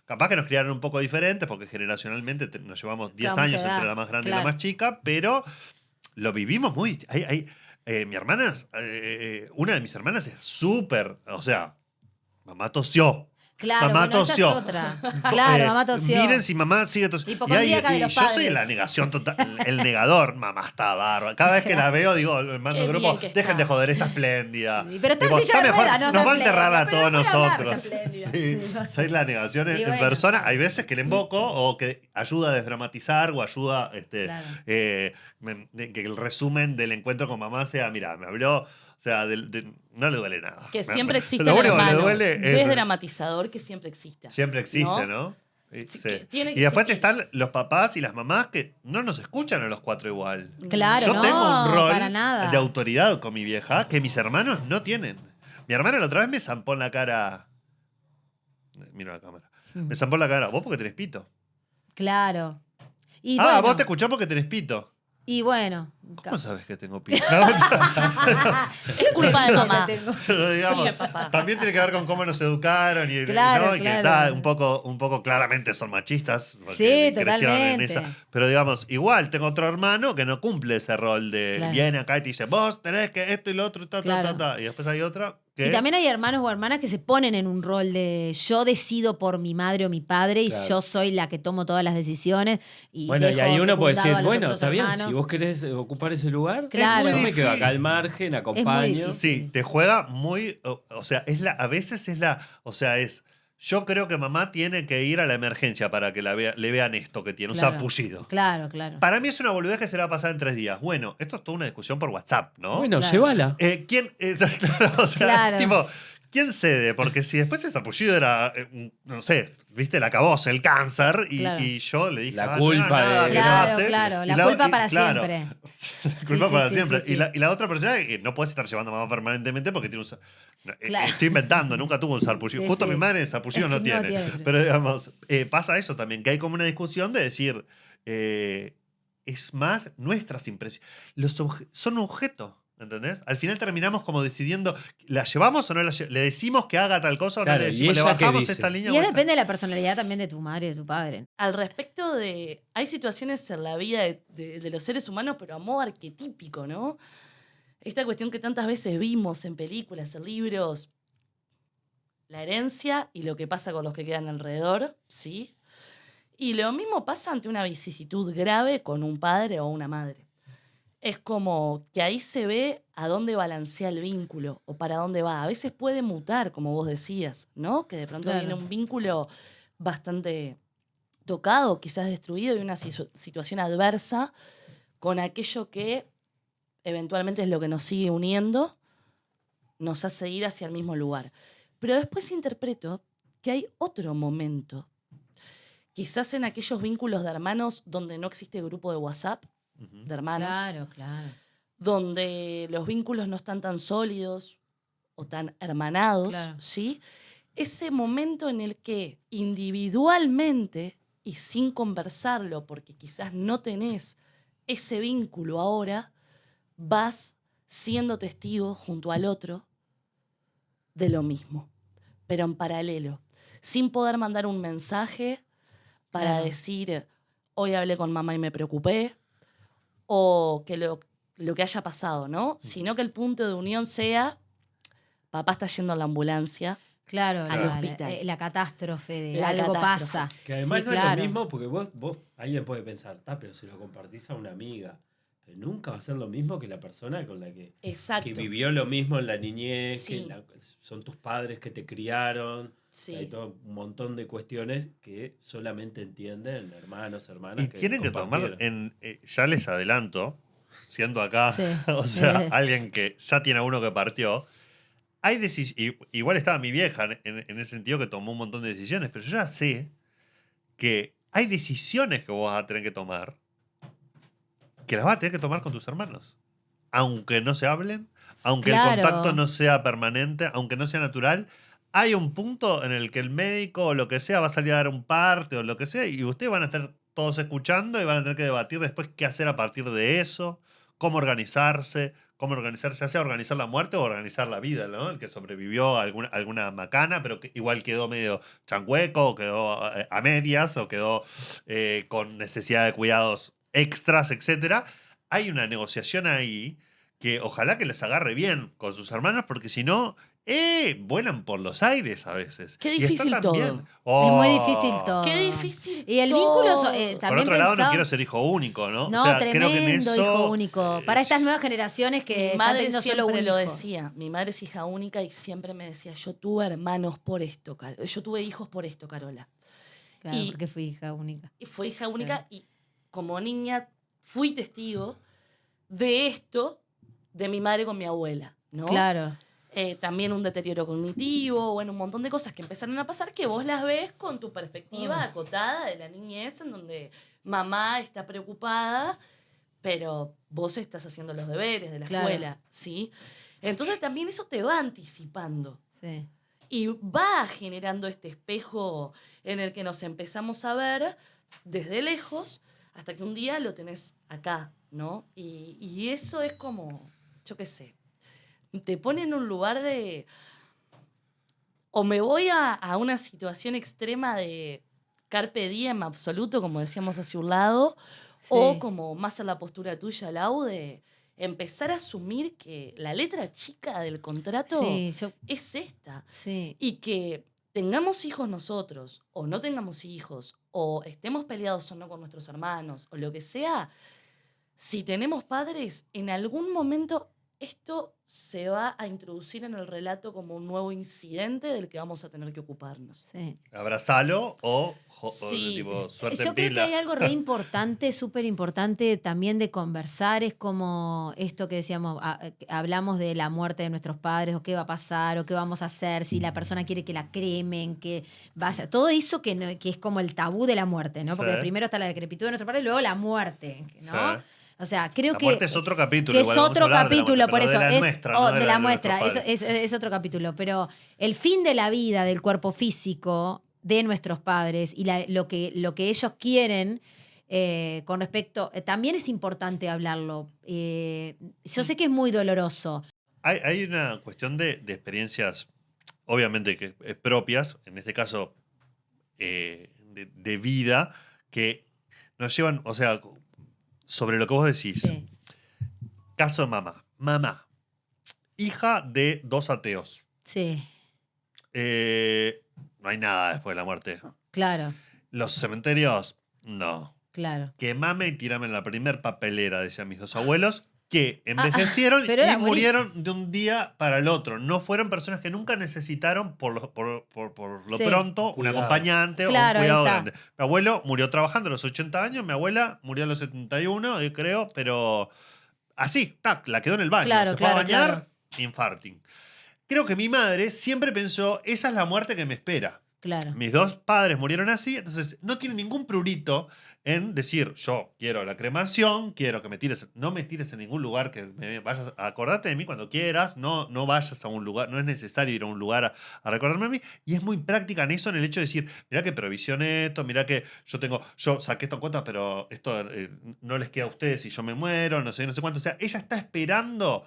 Capaz que nos criaron un poco diferentes, porque generacionalmente nos llevamos 10
Claro,
años
mucha edad,
entre la más grande y
claro.
la más chica, pero lo vivimos muy... mi hermana, una de mis hermanas es súper... O sea, mamá tosió.
Claro,
Mamá
bueno, esa
tosió.
es otra. Claro, mamá tosió.
Miren si mamá sigue tosiendo.
Hipocondríaca de los
yo soy
padres.
la negación total, el negador. Mamá está bárbara. Cada vez que la veo, digo, le mando
Qué
grupo,
bien que está.
dejen de joder, está espléndida.
Pero está en
Digo,
silla de
mejor,
ruedas, no,
nos
está
va a enterrar a
espléndida,
todos
pero puede hablar,
nosotros.
está espléndida.
Sí, soy la negación
Y
en
bueno.
persona. Hay veces que le invoco o que ayuda a desdramatizar o ayuda
Claro.
que el resumen del encuentro con mamá sea, mira, me habló, o sea, no le duele nada.
Que siempre existe
Lo
el
único que le
hermano
duele es...
desdramatizador que siempre exista.
Siempre existe, ¿no?
Sí,
Sí.
que tiene que
Y después
existir.
están los papás y las mamás que no nos escuchan a los cuatro igual.
Claro,
Yo
no,
tengo un rol
para nada.
de autoridad con mi vieja que mis hermanos no tienen. Mi hermana la otra vez me zampó en la cara. Mira la cámara. Me zampó en la cara. Vos porque tenés pito.
Claro. Y
Vos
bueno,
te escuchás porque tenés pito.
Y bueno.
¿Cómo sabes que tengo pito?
Es culpa de mamá.
Pero digamos,
Oye, papá.
también tiene que ver con cómo nos educaron y,
Claro,
¿no? Y que
claro.
un poco claramente son machistas. porque
Sí,
crecieron en
totalmente.
Pero digamos, igual tengo otro hermano que no cumple ese rol de
Claro.
viene acá y te dice, vos tenés que esto y lo otro,
Claro.
Y después hay otra que...
Y también hay hermanos o hermanas que se ponen en un rol de yo decido por mi madre o mi padre y
Claro.
yo soy la que tomo todas las decisiones. Y
Bueno, y
dejo
ahí uno puede
secundado
decir,
a los
bueno,
otros
está bien,
hermanos.
si vos querés ocupar ocupar ese lugar.
Claro.
Yo
muy
me quedo acá
difícil.
al margen, acompaño.
difícil.
Sí, te juega muy. O sea, a veces es la. O sea, es. Yo creo que mamá tiene que ir a la emergencia para que le vean esto que tiene, un
Claro.
sarpullido.
Claro, claro.
Para mí es una boludez que se le va a pasar en 3 días. Bueno, esto es toda una discusión por WhatsApp, ¿no?
Bueno,
Claro.
llévala.
¿Quién? Claro, o sea,
Claro.
tipo, ¿quién cede? Porque si después el sarpullido era, no sé, viste, el acabose, el cáncer,
Claro.
y yo le dije,
La
no,
culpa
nada,
de-
que no
Claro,
hace.
claro.
Y
La culpa para
claro,
siempre.
La culpa
Sí,
para
sí,
siempre.
sí, sí.
Y la otra persona que no puedes estar llevando a mamá permanentemente porque tiene un.
Claro.
Estoy inventando, nunca tuvo un sarpullido.
Sí,
Justo
sí.
mi madre sarpullido no tiene.
pero-
Pero digamos, pasa eso también, que hay como una discusión de decir, es más nuestras impresiones. Son objetos, ¿entendés? Al final terminamos como decidiendo, ¿la llevamos o no la llevamos? ¿Le decimos que haga tal cosa o
Claro,
no le
¿y
decimos? ¿Le
ella qué
bajamos
dice?
esta línea?
Y
o esta?
depende de la personalidad también de tu madre y de tu padre.
Al respecto de. Hay situaciones en la vida de los seres humanos, pero a modo arquetípico, ¿no? Esta cuestión que tantas veces vimos en películas, en libros. La herencia y lo que pasa con los que quedan alrededor, ¿sí? Y lo mismo pasa ante una vicisitud grave con un padre o una madre. Es como que ahí se ve a dónde balancea el vínculo o para dónde va. A veces puede mutar, como vos decías, ¿no? Que de pronto
Claro.
viene un vínculo bastante tocado, quizás destruido, y una situación adversa con aquello que eventualmente es lo que nos sigue uniendo, nos hace ir hacia el mismo lugar. Pero después interpreto que hay otro momento, quizás en aquellos vínculos de hermanos donde no existe grupo de WhatsApp,
Ujú.
de hermanos,
Claro.
donde los vínculos no están tan sólidos o tan hermanados,
Claro.
¿sí? Ese momento en el que individualmente y sin conversarlo, porque quizás no tenés ese vínculo ahora, vas siendo testigo junto al otro de lo mismo, pero en paralelo, sin poder mandar un mensaje para
Claro.
decir, hoy hablé con mamá y me preocupé, o que lo que haya pasado, ¿no? Sino que el punto de unión sea, papá está yendo a la ambulancia.
Claro,
Al
la,
hospital.
la catástrofe de
La
algo
catástrofe.
pasa.
Que además
Sí,
no es
claro.
lo mismo porque vos alguien puede pensar, pero si lo compartís a una amiga, pero nunca va a ser lo mismo que la persona con la que
Exacto.
vivió lo mismo en la niñez,
Sí.
son tus padres que te criaron.
Sí.
Hay todo un montón de cuestiones que solamente entienden hermanos, hermanas.
Y tienen que tomar,
compartieron.
ya les adelanto, siendo acá,
Sí.
o sea, alguien que ya tiene a uno que partió, hay igual estaba mi vieja en ese sentido que tomó un montón de decisiones, pero yo ya sé que hay decisiones que vos vas a tener que tomar que las vas a tener que tomar con tus hermanos. Aunque no se hablen, aunque
Claro.
el contacto no sea permanente, aunque no sea natural, hay un punto en el que el médico o lo que sea va a salir a dar un parte o lo que sea y ustedes van a estar todos escuchando y van a tener que debatir después qué hacer a partir de eso, cómo organizarse, ya sea organizar la muerte o organizar la vida, ¿no? El que sobrevivió a alguna macana, pero que igual quedó medio changueco, o quedó a medias, o quedó con necesidad de cuidados extras, etcétera. Hay una negociación ahí que ojalá que les agarre bien con sus hermanos, porque si no, vuelan por los aires a veces.
Qué
Y está
difícil
tan
todo.
bien.
Es muy
Oh.
difícil todo.
Qué difícil.
Y el
todo.
vínculo
Por
también
otro lado, no
pensaba-
quiero ser hijo único, ¿no?
No,
o sea,
tremendo
creo que en eso,
hijo único. Para estas nuevas generaciones que
Mi
están
madre
teniendo
siempre
solo un hijo.
lo decía. Mi madre es hija única y siempre me decía, yo tuve hermanos por esto, yo tuve hijos por esto, Carola.
Claro,
Y-
porque fui hija única.
Y fue hija única y como niña fui testigo de esto de mi madre con mi abuela, ¿no?
Claro.
También un deterioro cognitivo, bueno, un montón de cosas que empezaron a pasar que vos las ves con tu perspectiva acotada de la niñez, en donde mamá está preocupada, pero vos estás haciendo los deberes de la
Claro.
escuela, ¿sí? Entonces también eso te va anticipando
Sí.
y va generando este espejo en el que nos empezamos a ver desde lejos hasta que un día lo tenés acá, ¿no? Y eso es como, yo qué sé, te pone en un lugar de... O me voy a una situación extrema de carpe diem absoluto, como decíamos hace un lado,
Sí.
o como más en la postura tuya, Lau, de empezar a asumir que la letra chica del contrato
Sí, yo.
es esta.
Sí.
Y que tengamos hijos nosotros, o no tengamos hijos, o estemos peleados o no con nuestros hermanos, o lo que sea, si tenemos padres, en algún momento esto se va a introducir en el relato como un nuevo incidente del que vamos a tener que ocuparnos.
Sí.
Abrazalo o
Sí.
tipo, suerte
Yo
en
creo que
pila.
hay algo re importante, súper importante también de conversar, es como esto que decíamos, hablamos de la muerte de nuestros padres, o qué va a pasar, o qué vamos a hacer, si la persona quiere que la cremen, que vaya, todo eso que es como el tabú de la muerte, ¿no? Porque
Sí.
primero está la decrepitud de nuestros padres y luego la muerte, ¿no?
Sí.
O sea, creo
La
que...
muerte es otro capítulo.
Que es
igual vamos a
otro
hablar de la
capítulo,
muerte,
por
pero
eso.
de la
Es
nuestra,
o
no
de
de
la
de nuestros
muestra,
padres.
es otro capítulo. Pero el fin de la vida del cuerpo físico de nuestros padres y lo que ellos quieren con respecto... también es importante hablarlo. Yo sé que es muy doloroso.
Hay una cuestión de experiencias, obviamente que propias, en este caso de vida, que nos llevan, o sea, sobre lo que vos decís.
Sí,
Caso de mamá. Mamá, hija de 2 ateos.
sí,
No hay nada después de la muerte.
claro,
Los cementerios, no.
claro.
Quemame y tirame en la primer papelera, decían mis 2 abuelos, que envejecieron
pero era
y murieron de un día para el otro. No fueron personas que nunca necesitaron, por lo
Sí.
pronto, un
Cuidado.
acompañante
Claro,
o un
ahí
cuidado
está.
grande. Mi abuelo murió trabajando a los 80 años, mi abuela murió a los 71, yo creo, pero así, tac, la quedó en el baño.
Claro,
Se fue a
claro,
bañar,
claro.
infarting. Creo que mi madre siempre pensó, esa es la muerte que me espera.
Claro.
Mis 2 padres murieron así, entonces no tiene ningún prurito en decir, yo quiero la cremación, quiero que me tires, no me tires en ningún lugar, que me vayas, acordate de mí cuando quieras, no vayas a un lugar, no es necesario ir a un lugar a recordarme a mí, y es muy práctica en eso, en el hecho de decir, mira que provisioné esto, mira que yo saqué esto en cuenta, pero esto no les queda a ustedes si yo me muero, no sé cuánto, o sea, ella está esperando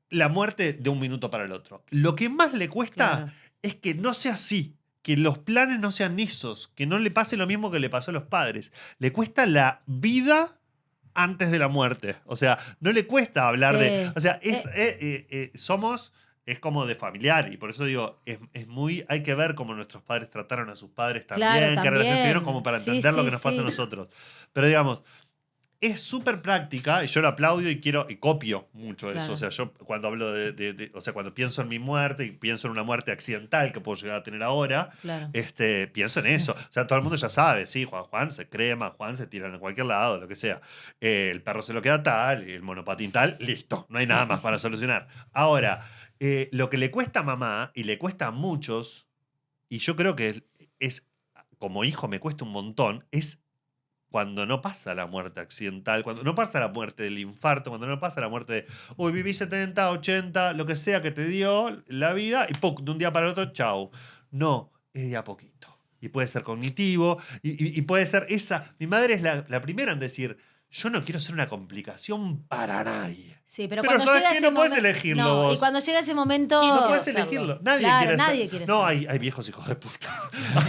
la muerte de un minuto para el otro. Lo que más le cuesta
Claro.
es que no sea así, que los planes no sean esos, que no le pase lo mismo que le pasó a los padres. Le cuesta la vida antes de la muerte. O sea, no le cuesta hablar
Sí.
de... O sea, somos... Es como de familiar, y por eso digo, es muy. Hay que ver cómo nuestros padres trataron a sus padres también,
Claro,
qué relación
también.
tuvieron, como para
Sí,
entender lo
sí,
que nos pasa a
sí.
nosotros. Pero digamos, es súper práctica y yo lo aplaudo y copio mucho
Claro.
eso. O sea, yo cuando hablo o sea, cuando pienso en mi muerte y pienso en una muerte accidental que puedo llegar a tener ahora,
Claro.
pienso en eso. O sea, todo el mundo ya sabe, sí, Juan se crema, Juan se tira en cualquier lado, lo que sea. El perro se lo queda tal, el monopatín tal, listo, no hay nada más para solucionar. Ahora, lo que le cuesta a mamá y le cuesta a muchos, y yo creo que es como hijo me cuesta un montón, es cuando no pasa la muerte accidental, cuando no pasa la muerte del infarto, cuando no pasa la muerte de, uy, viví 70, 80, lo que sea que te dio la vida, y ¡puc! De un día para el otro, chau. No, es de a poquito. Y puede ser cognitivo, y puede ser esa. Mi madre es la primera en decir, yo no quiero ser una complicación para nadie.
Sí, pero
Pero
cuando
¿sabes
llega
qué?
ese
No puedes
momento.
elegirlo
No,
vos.
y cuando llega ese momento.
¿Quién
No
quiere
puedes
hacerlo?
elegirlo. Nadie
Claro,
quiere
nadie
ser.
quiere
No,
ser.
hay viejos hijos de puta.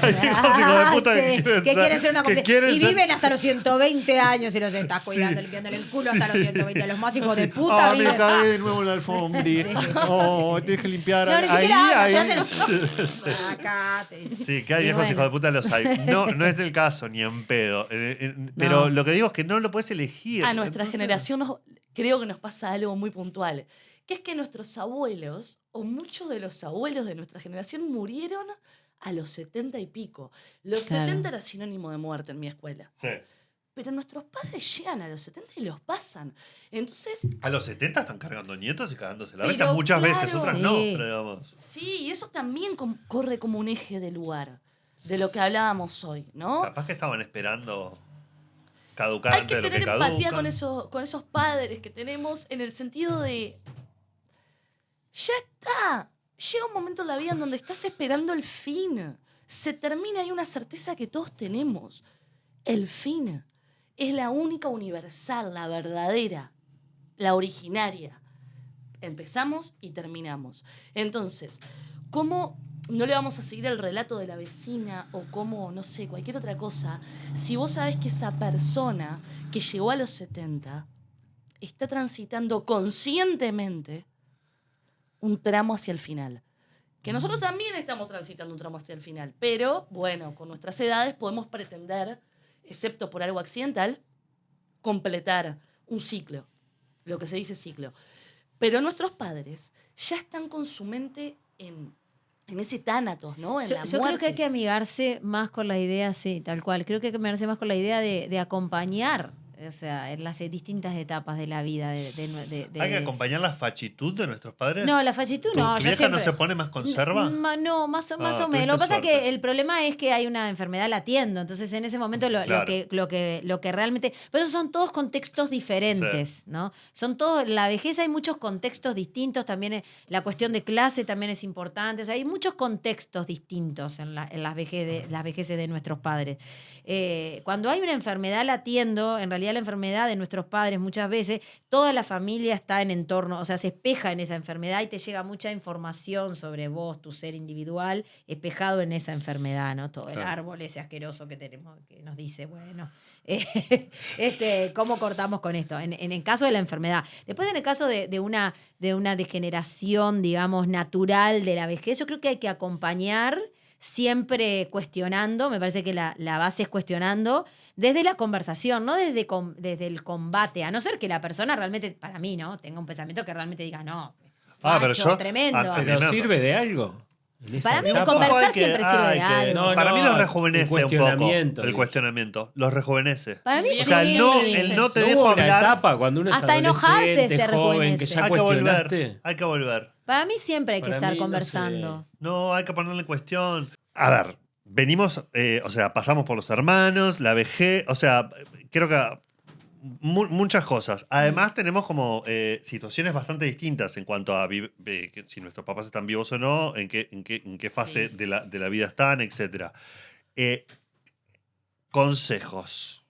Hay viejos hijos de puta
Sí, que quieren ser una
que
comple-
quieren
Y
ser-
viven hasta los 120 años y los estás cuidando,
Sí.
limpiándole el culo hasta los 120. Los más hijos de puta
me
viven.
cagué de nuevo en la alfombra.
Sí.
Oh, tienes que limpiar.
No, ni
ahí,
siquiera
ahí.
hablan, te hacen- Acá te-
Sí, que hay
Y
viejos
bueno.
hijos de puta, los hay. No es el caso, ni en pedo. Pero
No.
lo que digo es que no lo puedes elegir.
A nuestra
Entonces-
generación creo que nos pasa algo muy puntual, que es que nuestros abuelos, o muchos de los abuelos de nuestra generación, murieron a los 70 y pico. Los
Claro.
70 era sinónimo de muerte en mi escuela.
Sí.
Pero nuestros padres llegan a los 70 y los pasan. Entonces,
A los 70 están cargando nietos y cagándose la
Pero
cabeza muchas veces,
claro.
otras
Sí.
no, pero digamos.
sí, y eso también corre como un eje de lugar de lo que hablábamos hoy, ¿no?
Capaz que estaban esperando caducar
Hay
antes
que
de lo
tener
que
empatía
caducan.
con esos padres que tenemos en el sentido de. Ya está. Llega un momento en la vida en donde estás esperando el fin. Se termina, hay una certeza que todos tenemos. El fin es la única universal, la verdadera, la originaria. Empezamos y terminamos. Entonces, ¿cómo no le vamos a seguir el relato de la vecina o cómo, no sé, cualquier otra cosa, si vos sabés que esa persona que llegó a los 70 está transitando conscientemente un tramo hacia el final? Que nosotros también estamos transitando un tramo hacia el final, pero bueno, con nuestras edades podemos pretender, excepto por algo accidental, completar un ciclo, lo que se dice ciclo. Pero nuestros padres ya están con su mente en ese tánatos, ¿no? En la
Yo creo
muerte.
que hay que amigarse más con la idea, sí, tal cual. Creo que hay que amigarse más con la idea de acompañar, o sea, en las distintas etapas de la vida.
¿Hay que acompañar la fachitud de nuestros padres?
No, la fachitud no.
¿Tu
yo
vieja
siempre...
no se pone más conserva?
No, más o menos. Lo
tuviste
que pasa es
suerte.
que el problema es que hay una enfermedad latiendo. Entonces, en ese momento, lo
Claro.
que realmente. Pero esos son todos contextos diferentes, ¿no? Son todos. La vejez hay muchos contextos distintos. También la cuestión de clase también es importante. O sea, hay muchos contextos distintos en las vejeces de nuestros padres. Cuando hay una enfermedad latiendo, en realidad la enfermedad de nuestros padres muchas veces, toda la familia está en entorno, o sea, se espeja en esa enfermedad y te llega mucha información sobre vos, tu ser individual, espejado en esa enfermedad, ¿no? Todo el
Claro.
árbol ese asqueroso que tenemos, que nos dice, bueno, ¿cómo cortamos con esto? En el caso de la enfermedad. Después, en el caso de una degeneración, digamos, natural de la vejez, yo creo que hay que acompañar siempre cuestionando, me parece que la base es cuestionando, desde la conversación, no desde el combate, a no ser que la persona realmente, para mí, ¿no? Tenga un pensamiento que realmente diga, no,
pero
facho,
yo-
tremendo.
Pero
no.
¿sirve de algo? En esa
Para mí
etapa.
conversar
Hay que-
siempre sirve
hay
de
que-
algo.
No,
Para mí los
el
rejuvenece un poco.
cuestionamiento,
El
digo.
cuestionamiento. Los rejuvenece.
Para mí
O
O
sí.
sea, el no te
¿No
dejo
hubo una
hablar.
etapa cuando uno es
Hasta enojarse
adolescente,
te
joven,
rejuvenece.
que ya
Hay que
cuestionaste?
volver. Hay que volver.
Para mí siempre hay que
Para
estar
mí, no
conversando.
No, hay que ponerle en cuestión. A ver, venimos, o sea, pasamos por los hermanos, la vejez, o sea, creo que muchas cosas. Además, tenemos como situaciones bastante distintas en cuanto a que si nuestros papás están vivos o no, en qué fase
Sí.
de la vida están, etc. Consejos.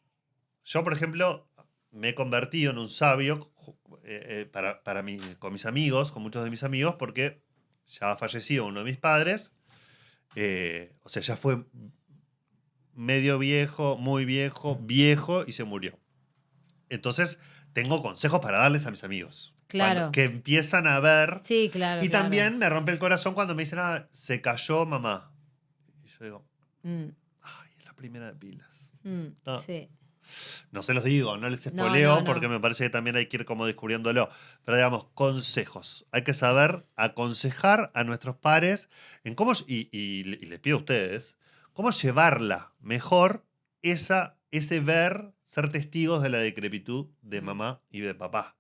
Yo, por ejemplo, me he convertido en un sabio con mis amigos, con muchos de mis amigos, porque ya ha fallecido uno de mis padres. O sea, ya fue medio viejo, muy viejo, viejo y se murió. Entonces, tengo consejos para darles a mis amigos.
Claro.
Que empiezan a ver.
Sí, claro.
Y
claro.
también me rompe el corazón cuando me dicen, se cayó mamá. Y yo digo,
Mm,
ay, es la primera de pilas.
mm, sí.
No se los digo, no les
No,
espoleo
no.
porque me parece que también hay que ir como descubriéndolo. Pero digamos, consejos. Hay que saber aconsejar a nuestros pares en cómo, y les pido a ustedes, cómo llevarla mejor ese ver, ser testigos de la decrepitud de mamá y de papá.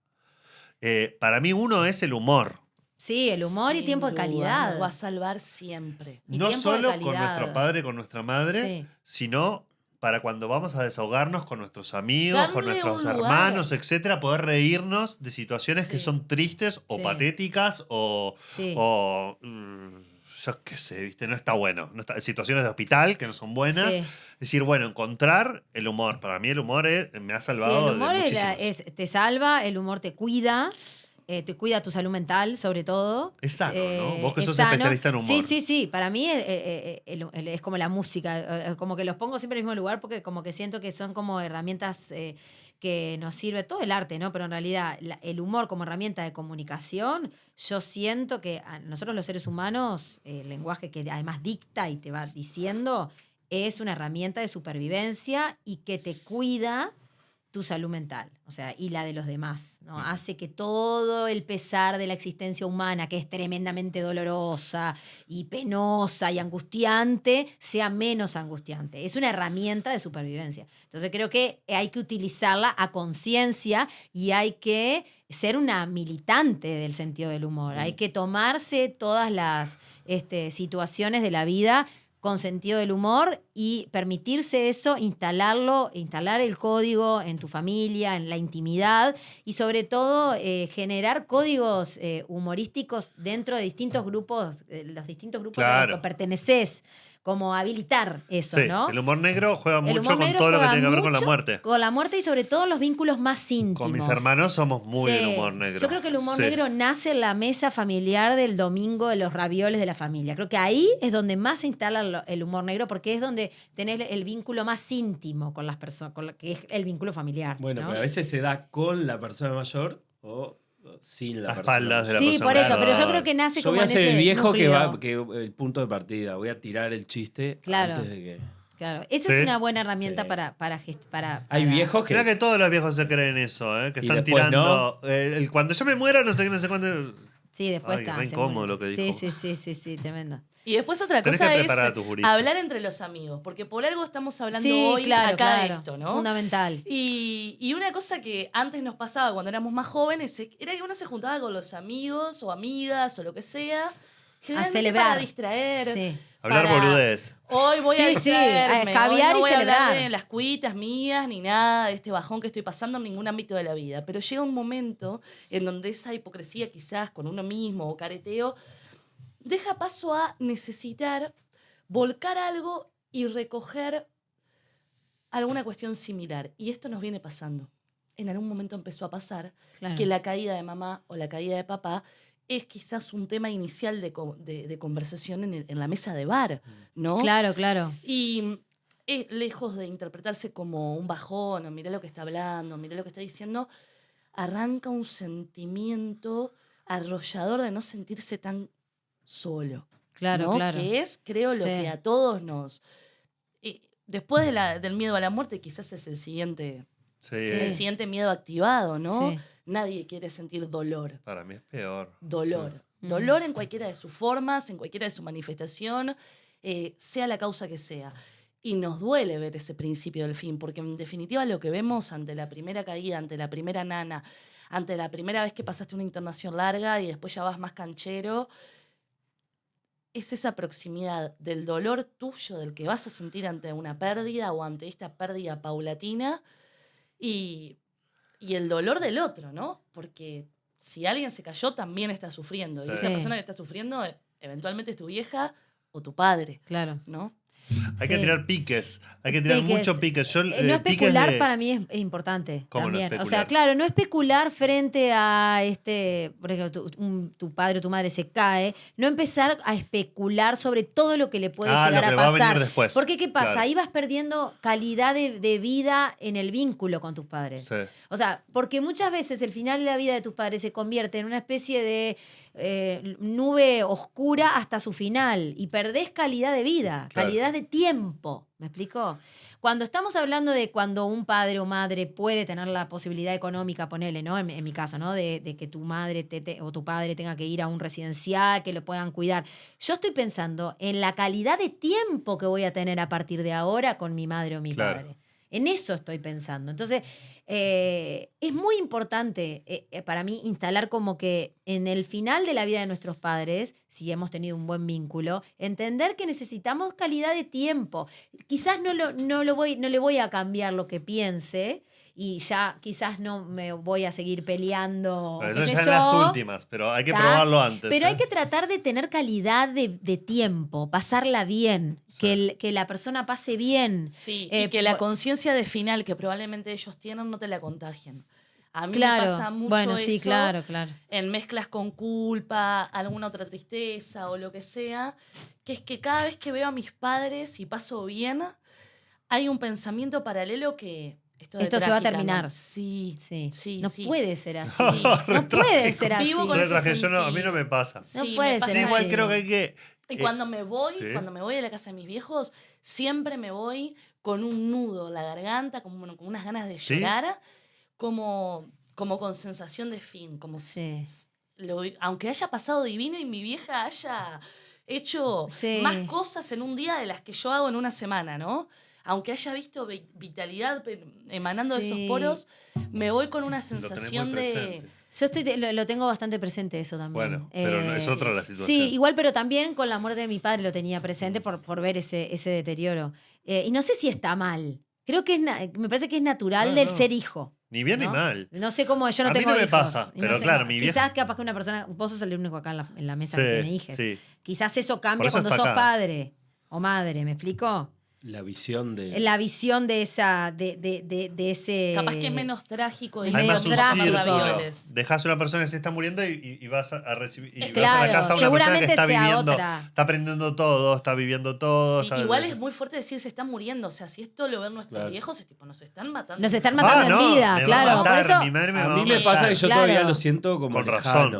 Para mí uno es el humor.
Sí, el humor y
Sin
tiempo de
duda,
calidad.
Nos va a salvar siempre.
Y
No
tiempo de
solo con
calidad.
nuestro padre, con nuestra madre,
Sí.
sino para cuando vamos a desahogarnos con nuestros amigos, con
Darle
nuestros
un lugar.
hermanos, etcétera, poder reírnos de situaciones que
Sí.
son tristes o
Sí.
patéticas
Sí.
yo qué sé, ¿viste? No está bueno. Situaciones de hospital que no son buenas.
Sí.
Es decir, bueno, encontrar el humor. Para mí el humor me ha salvado
Sí, el humor
de muchísimas.
te salva, el humor te cuida tu salud mental, sobre todo.
Es sano, ¿no? Vos que
es
sos
sano.
especialista en humor.
Sí. Para mí es como la música, como que los pongo siempre en el mismo lugar porque como que siento que son como herramientas que nos sirve todo el arte, ¿no? Pero en realidad el humor como herramienta de comunicación, yo siento que a nosotros los seres humanos, el lenguaje que además dicta y te va diciendo, es una herramienta de supervivencia y que te cuida tu salud mental, o sea, y la de los demás, ¿no? Hace que todo el pesar de la existencia humana, que es tremendamente dolorosa y penosa y angustiante, sea menos angustiante. Es una herramienta de supervivencia. Entonces creo que hay que utilizarla a conciencia y hay que ser una militante del sentido del humor. Hay que tomarse todas las situaciones de la vida con sentido del humor y permitirse eso, instalar el código en tu familia, en la intimidad y sobre todo generar códigos humorísticos dentro de distintos grupos, los distintos grupos a
Claro.
los que perteneces, como habilitar eso,
Sí,
¿no?
el humor negro juega
El
mucho
humor
con
negro
todo lo que
juega
tiene que ver con la
mucho
muerte.
Con la muerte y sobre todo los vínculos más íntimos.
Con mis hermanos somos muy
Sí.
del humor negro.
Yo creo que el humor
Sí.
negro nace en la mesa familiar del domingo de los ravioles de la familia. Creo que ahí es donde más se instala el humor negro porque es donde tenés el vínculo más íntimo con las personas, que es el vínculo familiar.
Bueno,
¿no?
pero a veces se da con la persona mayor o sin la
A
persona
espaldas de la
mayor.
Sí,
persona
por eso,
mayor.
pero yo creo que nace
Yo
como
voy a
en
ser
ese
el viejo
núcleo.
que el punto de partida. Voy a tirar el chiste
Claro.
antes de que...
Claro, esa
Sí.
es una buena herramienta
Sí.
para
Hay viejos que...
Creo que todos los viejos se creen eso, que
Y
están
después
tirando. Cuando yo me muera, no sé qué, no sé cuándo.
Sí, después
Ay,
está.
re
se
incómodo
muere.
lo que
Sí,
dijo.
sí, tremendo.
Y después otra
Tenés
cosa
que
es
preparar a tus gurises.
hablar entre los amigos, porque por algo estamos hablando
Sí,
hoy
claro,
acá
claro.
de esto, ¿no?
Fundamental.
Y una cosa que antes nos pasaba cuando éramos más jóvenes era que uno se juntaba con los amigos o amigas o lo que sea, generalmente
celebrar.
para distraer.
Sí.
Hablar
para-
boludez.
Hoy voy a
Sí,
distraerme,
a
hoy
escabiar
no
y
voy a hablar
celebrar.
de las cuitas mías ni nada de este bajón que estoy pasando en ningún ámbito de la vida. Pero llega un momento en donde esa hipocresía quizás con uno mismo o careteo deja paso a necesitar volcar algo y recoger alguna cuestión similar. Y esto nos viene pasando. En algún momento empezó a pasar
Claro.
que la caída de mamá o la caída de papá es quizás un tema inicial de conversación en la mesa de bar, ¿no?
Claro, claro.
Y lejos de interpretarse como un bajón, o mirá lo que está hablando, mirá lo que está diciendo, arranca un sentimiento arrollador de no sentirse tan solo.
Claro,
¿no?
claro.
Que es, creo, lo
Sí.
que a todos nos... después del miedo a la muerte, quizás es el siguiente
Sí.
miedo activado, ¿no?
Sí.
Nadie quiere sentir dolor.
Para mí es peor.
Dolor.
Sí.
Dolor en cualquiera de sus formas, en cualquiera de su manifestación, sea la causa que sea. Y nos duele ver ese principio del fin, porque en definitiva lo que vemos ante la primera caída, ante la primera nana, ante la primera vez que pasaste una internación larga y después ya vas más canchero, es esa proximidad del dolor tuyo, del que vas a sentir ante una pérdida o ante esta pérdida paulatina y el dolor del otro, ¿no? Porque si alguien se cayó, también está sufriendo. Y
Sí.
esa
Sí.
persona que está sufriendo, eventualmente es tu vieja o tu padre,
Claro.
¿no?
Hay
Sí.
que tirar piques. Hay que tirar
Piques.
mucho piques. Yo,
No
piques
especular
de-
para mí es importante
¿Cómo no
también. O sea,
especular?
claro, no especular frente a por ejemplo, tu padre o tu madre se cae, no empezar a especular sobre todo lo que le puede
Ah,
llegar
lo que
a
va a
pasar.
venir después.
Porque ¿qué pasa?
Claro.
Ahí vas perdiendo calidad de vida en el vínculo con tus padres.
Sí.
O sea, porque muchas veces el final de la vida de tus padres se convierte en una especie de nube oscura hasta su final y perdés calidad de vida,
Claro.
calidad de tiempo. ¿Me explico? Cuando estamos hablando de cuando un padre o madre puede tener la posibilidad económica, ponele, ¿no? En mi caso, ¿no? De que tu madre o tu padre tenga que ir a un residencial, que lo puedan cuidar. Yo estoy pensando en la calidad de tiempo que voy a tener a partir de ahora con mi madre o mi
Claro.
padre. En eso estoy pensando. Entonces, es muy importante para mí instalar como que en el final de la vida de nuestros padres, si hemos tenido un buen vínculo, entender que necesitamos calidad de tiempo. Quizás no le voy a cambiar lo que piense y ya quizás no me voy a seguir peleando.
Pero
qué
eso
sé
ya en
yo.
las últimas, pero hay que
¿Tá?
probarlo antes.
Pero hay que tratar de tener calidad de tiempo, pasarla bien,
Sí.
que la persona pase bien.
Sí, y que la conciencia de final que probablemente ellos tienen no te la contagien. A mí me pasa mucho
bueno, sí,
eso
claro, claro.
en mezclas con culpa, alguna otra tristeza o lo que sea, que es que cada vez que veo a mis padres y paso bien, hay un pensamiento paralelo que...
Esto se va a
trágica,
terminar.
¿no? Sí,
Sí.
sí,
No
sí.
puede ser así.
Sí.
No puede ser así.
Vivo con
Re
ese
traje, yo no, a mí no
sentido.
me pasa.
No
Sí,
puede
me pasa
ser
Sí, igual
así.
creo que hay que.
Y cuando me voy,
sí.
cuando me voy de la casa de mis viejos, siempre me voy con un nudo en la garganta, como con unas ganas de
¿Sí?
llorar, como con sensación de fin, como
Sí.
aunque haya pasado divino y mi vieja haya hecho
Sí.
más cosas en un día de las que yo hago en una semana, ¿no? Aunque haya visto vitalidad emanando de esos
Sí.
poros, me voy con una
Lo tenés
sensación
muy
de...
presente.
Yo lo tengo bastante presente eso también.
Bueno, pero no, es otra la situación.
Sí, igual, pero también con la muerte de mi padre lo tenía presente por ver ese deterioro. Y no sé si está mal. Creo que me parece que es natural
No,
del
no.
ser hijo.
Ni bien ni
¿no?
mal.
No sé cómo, yo no
A mí
tengo
no me
hijos.
pasa,
Y no
pero
sé
claro,
cómo-
mi
quizás capaz que una persona, vos sos el único acá en la mesa que tiene hijos.
Sí.
Quizás eso cambia
Por eso
cuando
está
sos
acá.
padre o madre, ¿me explico?
La visión de...
La visión de ese...
Capaz que es menos trágico y
Es
Hay
medio
más un
trágico.
círculo.
ravioles.
Dejas a una persona que se está muriendo y vas a recibir. Y vas a
Claro,
la casa de una persona que
seguramente
está
sea
viviendo.
otra.
Está aprendiendo todo, está viviendo todo.
Sí,
está-
igual es muy fuerte decir se están muriendo. O sea, si esto lo ven nuestros
Claro.
viejos, es tipo, nos están matando.
Nos están matando
no,
en vida,
me va
claro.
a matar,
por eso,
mi madre me
A
va
mí me
matar.
pasa que yo
Claro.
todavía lo siento como
Con razón.
lejano.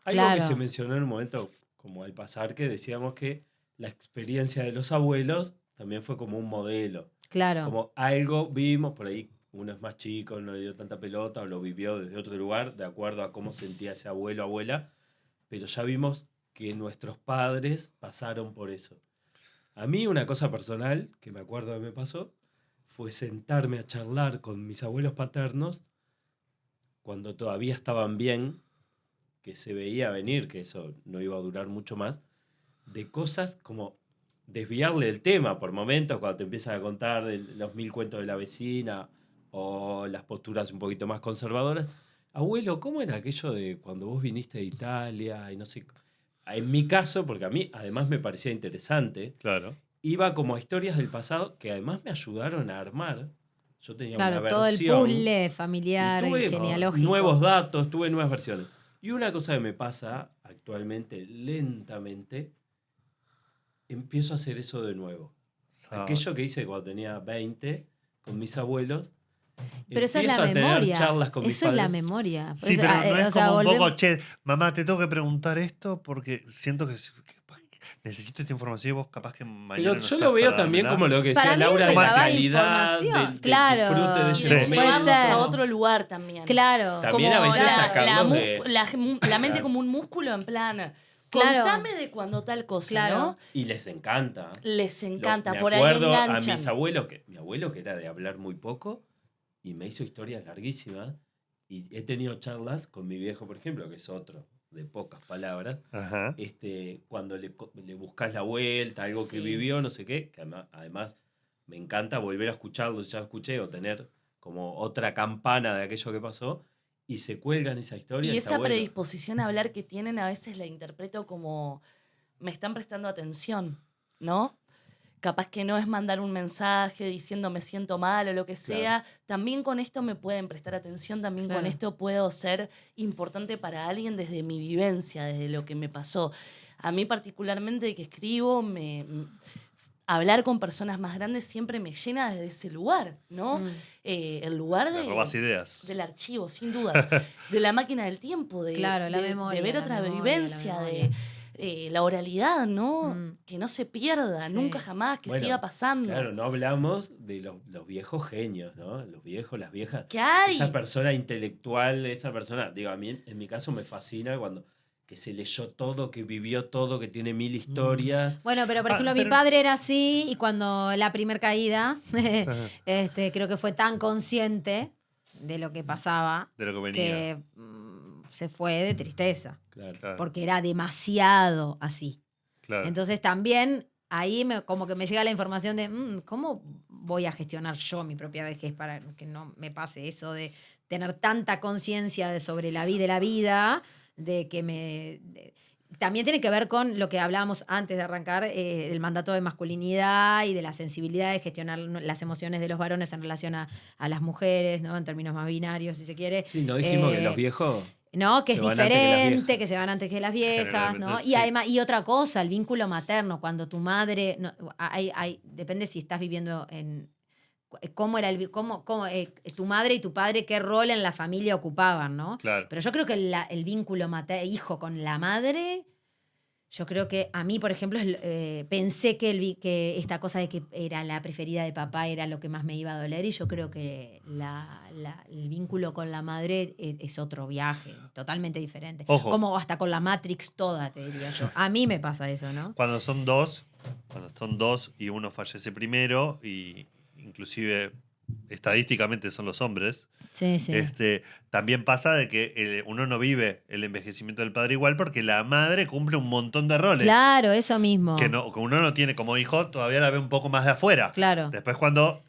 Algo
Claro.
que se mencionó en un momento, como al pasar, que decíamos que la experiencia de los abuelos también fue como un modelo.
Claro.
Como algo vimos, por ahí uno es más chico, no le dio tanta pelota o lo vivió desde otro lugar, de acuerdo a cómo sentía ese abuelo o abuela, pero ya vimos que nuestros padres pasaron por eso. A mí una cosa personal que me acuerdo que me pasó fue sentarme a charlar con mis abuelos paternos cuando todavía estaban bien, que se veía venir, que eso no iba a durar mucho más, de cosas como desviarle el tema por momentos, cuando te empiezan a contar de los 1000 cuentos de la vecina o las posturas un poquito más conservadoras. Abuelo, ¿cómo era aquello de cuando vos viniste de Italia y no sé? En mi caso, porque a mí además me parecía interesante,
Claro.
iba como a historias del pasado que además me ayudaron a armar. Yo tenía una
Claro, todo el
versión
puzzle
y
familiar y
tuve
genealógico.
nuevos datos, tuve nuevas versiones. Y una cosa que me pasa actualmente, lentamente, empiezo a hacer eso de nuevo. Aquello que hice cuando tenía 20 con mis abuelos.
Pero esa es
empiezo
la
a tener
memoria.
charlas con mis
Eso es la
padres.
memoria. Por
Sí,
eso,
pero no es
o sea,
como un
volvemos-
poco, che, mamá, te tengo que preguntar esto porque siento que necesito esta información y vos capaz que mañana
Pero
no
yo
estás
lo veo
para
también
dármela.
como lo que
Para
decía
mí es
Laura de la
recabar
calidad,
información,
del
claro.
disfrute de
Y
ese
Sí.
de
momento.
Puede
llevarlos
ser.
a otro lugar también.
Claro.
También a
Como
veces
la
sacarlos de...
la mente
Claro.
como un músculo en plan,
Claro.
contame de cuando tal cosa,
Claro.
¿no?
Y les encanta.
Les encanta,
Me
por ahí
acuerdo a
enganchan.
mis abuelos, mi abuelo que era de hablar muy poco y me hizo historias larguísimas y he tenido charlas con mi viejo, por ejemplo, que es otro de pocas palabras,
Ajá.
cuando le buscas la vuelta, algo que
Sí.
vivió, no sé qué, que además me encanta volver a escucharlo, ya lo escuché, o tener como otra campana de aquello que pasó y se cuelgan esa historia.
Y
está
esa
bueno.
predisposición a hablar que tienen a veces la interpreto como me están prestando atención, ¿no? Capaz que no es mandar un mensaje diciendo me siento mal o lo que sea. También con esto me pueden prestar atención, también con
Claro.
esto puedo ser importante para alguien desde mi vivencia, desde lo que me pasó. A mí particularmente que escribo, hablar con personas más grandes siempre me llena desde ese lugar, ¿no?
Mm.
El lugar
Le robás ideas.
del archivo, sin dudas, de la máquina del tiempo, de,
Claro, la
de-
memoria,
de ver
la
otra
memoria, la
vivencia,
memoria.
de la oralidad, ¿no?
Mm.
Que no se pierda,
Sí.
nunca jamás, que
Bueno,
siga pasando.
Claro, no hablamos de los viejos genios, ¿no? Los viejos, las viejas.
¿Qué hay?
Esa persona intelectual, esa persona, digo, a mí en mi caso me fascina cuando que se leyó todo, que vivió todo, que tiene 1000 historias.
Bueno, pero por ejemplo, mi
pero-
padre era así y cuando la primer caída, creo que fue tan consciente de lo que pasaba
De lo que venía.
que se fue de tristeza,
Claro.
Claro,
porque era demasiado así.
claro.
Entonces también ahí como que me llega la información de cómo voy a gestionar yo mi propia vejez para que no me pase eso de tener tanta conciencia sobre la vida y la vida, de que también tiene que ver con lo que hablábamos antes de arrancar, el mandato de masculinidad y de la sensibilidad de gestionar las emociones de los varones en relación a las mujeres, ¿no? En términos más binarios, si se quiere.
Sí, no dijimos que los viejos...
No, que
se
es
van antes que las
diferente,
viejas.
que se van antes que las viejas, ¿no?
Generalmente
Y
sí.
además, y otra cosa, el vínculo materno, cuando tu madre, depende si estás viviendo en cómo era tu madre y tu padre, qué rol en la familia ocupaban, ¿no?
Claro.
Pero yo creo que el vínculo hijo con la madre, yo creo que a mí, por ejemplo, pensé que esta cosa de que era la preferida de papá era lo que más me iba a doler, y yo creo que el vínculo con la madre es otro viaje, totalmente diferente.
Ojo.
Como hasta con la Matrix toda, te diría yo. A mí me pasa eso, ¿no?
Cuando son dos y uno fallece primero, y inclusive estadísticamente son los hombres,
Sí, sí.
también pasa de que uno no vive el envejecimiento del padre igual porque la madre cumple un montón de roles.
Claro, eso mismo.
Que uno no tiene como hijo, todavía la ve un poco más de afuera.
Claro.
Después cuando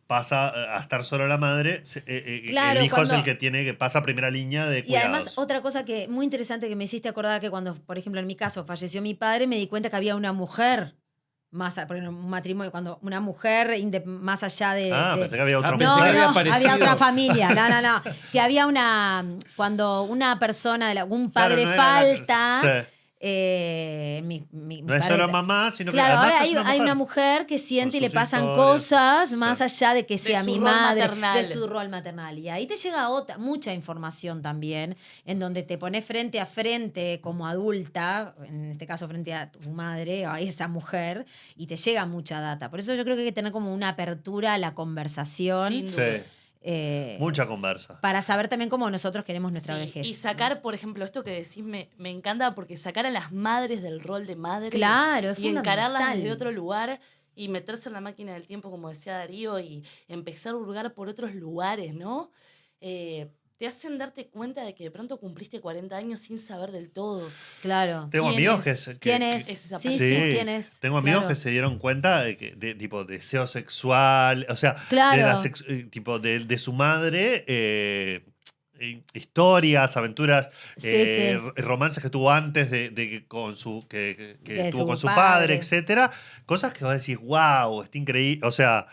pasa a estar solo la madre,
Claro,
el hijo es
cuando-
el que pasa a primera línea de
Y
cuidados.
además, otra cosa que muy interesante que me hiciste acordar, que cuando, por ejemplo, en mi caso falleció mi padre, me di cuenta que había una mujer, por ejemplo, un matrimonio, cuando una mujer más allá de...
Pensé que había otra
pensé
No,
que
mujer.
había
no,
aparecido.
había otra familia. No. Que había cuando una persona, un
Claro,
padre
no era
falta,
sí. No es solo mamá, sino que
claro,
además
ahora
es una
hay
mujer.
una mujer que siente y
Con
le
sus
pasan
historias.
cosas
Sí.
más allá de que sea
su
mi
rol
madre,
maternal.
de su rol maternal. Y ahí te llega mucha información también, en donde te pones frente a frente como adulta, en este caso frente a tu madre o a esa mujer, y te llega mucha data. Por eso yo creo que hay que tener como una apertura a la conversación.
Sin duda.
Sí. Mucha conversa.
Para saber también cómo nosotros queremos nuestra
Sí,
vejez.
y sacar, por ejemplo, esto que decís me encanta porque sacar a las madres del rol de madre
Claro, es
y encararlas
fundamental.
desde otro lugar y meterse en la máquina del tiempo, como decía Darío, y empezar a hurgar por otros lugares, ¿no? Te hacen darte cuenta de que de pronto cumpliste 40 años sin saber del todo.
Claro.
Tengo
¿Quién
amigos
es?
que
¿Quién
es
es?
esa
Sí,
persona?
¿quién es?
Tengo amigos
Claro.
que se dieron cuenta de que, tipo, deseo sexual, o sea,
Claro.
de, tipo, de su madre, historias, aventuras,
Sí.
romances que tuvo antes con su, que
De
tuvo
su
con su
padre.
padre, etcétera. Cosas que vos decís, wow, está increíble. O sea,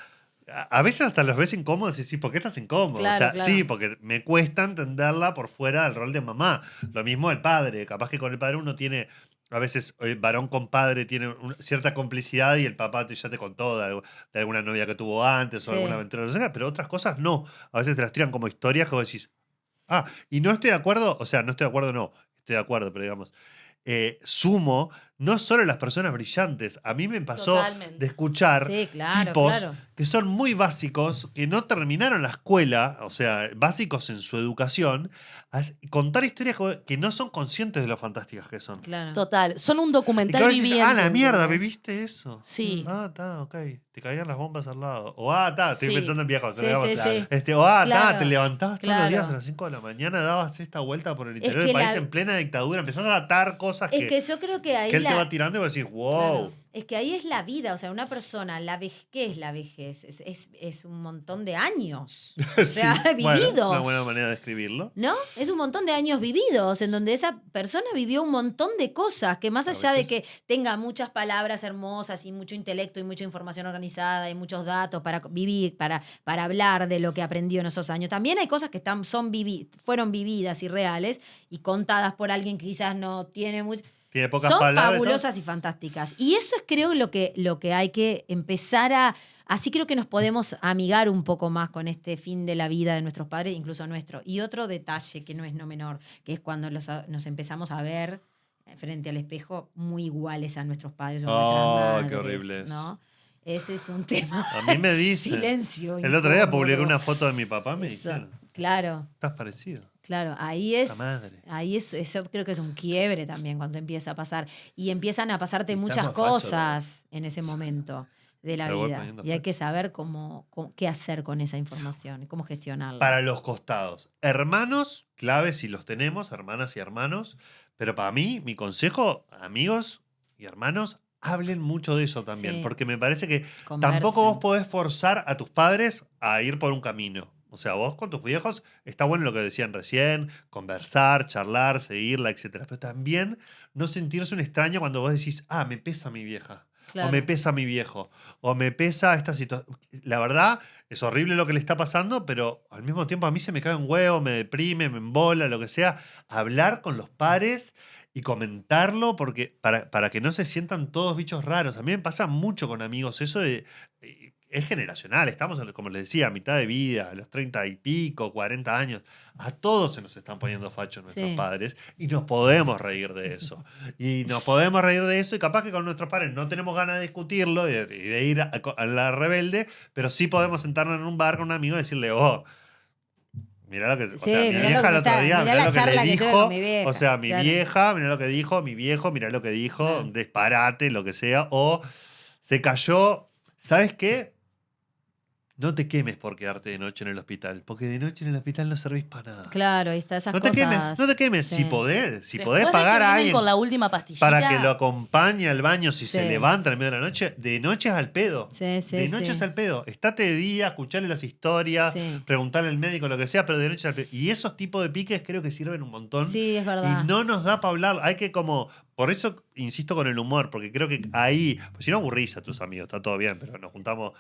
a veces hasta los ves incómodos y decís, ¿por qué estás incómodo?
Claro,
o sea,
claro.
sí, porque me cuesta entenderla por fuera del rol de mamá. Lo mismo el padre. Capaz que con el padre uno tiene, a veces el varón con padre tiene cierta complicidad y el papá ya te contó de alguna novia que tuvo antes o
Sí.
alguna aventura, no sé qué, pero otras cosas no. A veces te las tiran como historias que vos decís, y no estoy de acuerdo, o sea, no estoy de acuerdo, no, estoy de acuerdo, pero digamos, sumo no solo las personas brillantes. A mí me pasó
Totalmente.
de escuchar
Sí, claro,
tipos
claro.
que son muy básicos, que no terminaron la escuela, o sea, básicos en su educación, contar historias que no son conscientes de lo fantásticas que son.
Claro.
Total. Son un
Y
documental
que a veces,
viviente.
la mierda,
¿entendés?
¿viviste eso?
Sí.
Está, ok. Te caían las bombas al lado. O, estoy
Sí.
pensando en viejos.
Sí, sí, sí.
Te
Claro,
levantabas todos los días a
claro.
las 5 de la mañana, dabas esta vuelta por el interior
que
del país
la-
en plena dictadura, empezás a atar cosas
Es que yo creo que ahí
que él te va tirando y vos decís, wow.
Claro. Es que ahí es la vida, o sea, una persona, ¿qué es la vejez? Es un montón de años, o sea,
Sí,
vividos.
bueno, es una buena manera de describirlo.
¿No? Es un montón de años vividos, en donde esa persona vivió un montón de cosas, que más
A
allá de
veces.
que tenga muchas palabras hermosas y mucho intelecto y mucha información organizada y muchos datos para vivir, para hablar de lo que aprendió en esos años, también hay cosas que fueron vividas y reales y contadas por alguien que quizás no tiene mucho...
Tiene pocas
Son
palabras.
fabulosas y fantásticas. Y eso es creo lo que hay que empezar a... Así creo que nos podemos amigar un poco más con este fin de la vida de nuestros padres, incluso nuestro. Y otro detalle que no es no menor, que es cuando nos empezamos a ver frente al espejo muy iguales a nuestros padres o a nuestras madres.
Qué horrible es.
¿no? Ese es un tema.
A mí me dicen.
Silencio.
El otro día
incómodo.
publiqué una foto de mi papá, me
Eso,
dijeron,
claro.
estás parecido.
Claro, ahí eso creo que es un quiebre también cuando empieza a pasar. Y empiezan a pasarte
Y está
muchas
más facho,
cosas en ese momento de la
Me voy
vida.
poniendo
Y hay
facho.
que saber qué hacer con esa información, cómo gestionarla.
Para los costados. Hermanos, claves si los tenemos, hermanas y hermanos. Pero para mí, mi consejo, amigos y hermanos, hablen mucho de eso también.
Sí.
Porque me parece que
Conversen.
tampoco vos podés forzar a tus padres a ir por un camino. O sea, vos con tus viejos, está bueno lo que decían recién, conversar, charlar, seguirla, etc. Pero también no sentirse un extraño cuando vos decís, me pesa mi vieja.
Claro.
O me pesa mi viejo. O me pesa esta situación. La verdad, es horrible lo que le está pasando, pero al mismo tiempo a mí se me cae un huevo, me deprime, me embola, lo que sea. Hablar con los pares y comentarlo porque para que no se sientan todos bichos raros. A mí me pasa mucho con amigos eso es generacional. Estamos, como les decía, a mitad de vida, a los 30 y pico, 40 años. A todos se nos están poniendo fachos nuestros
Sí.
padres y nos podemos reír de eso. Y nos podemos reír de eso y capaz que con nuestros padres no tenemos ganas de discutirlo y de ir a la rebelde, pero sí podemos sentarnos en un bar con un amigo y decirle, mirá lo que... O
Sí,
sea, mi
mirá lo
vieja
que
el otro
está-
día,
mirá
mirá
la
lo que
charla
le
que tuve
dijo.
con mi vieja,
O sea, mi
claro.
vieja, mirá lo que dijo, mi viejo, mirá lo que dijo,
Claro.
un disparate, lo que sea. O se cayó, ¿sabes qué? No te quemes por quedarte de noche en el hospital, porque de noche en el hospital no servís para nada.
Claro, ahí está esas
No te
cosas.
quemes, no te quemes.
Sí.
Si podés
Después de
pagar
que
a
vienen
alguien
con la última pastillita.
para que lo acompañe al baño si se
Sí.
levanta en medio de la noche, de noche es al pedo.
Sí, sí,
de noche
sí.
es al pedo. Estate de día, escucharle las historias,
Sí.
preguntarle al médico lo que sea, pero de noche es al pedo. Y esos tipos de piques creo que sirven un montón.
Sí, es verdad.
Y no nos da para hablar. Hay que como Por eso insisto con el humor, porque creo que ahí, pues si no aburrís a tus amigos, está todo bien, pero nos juntamos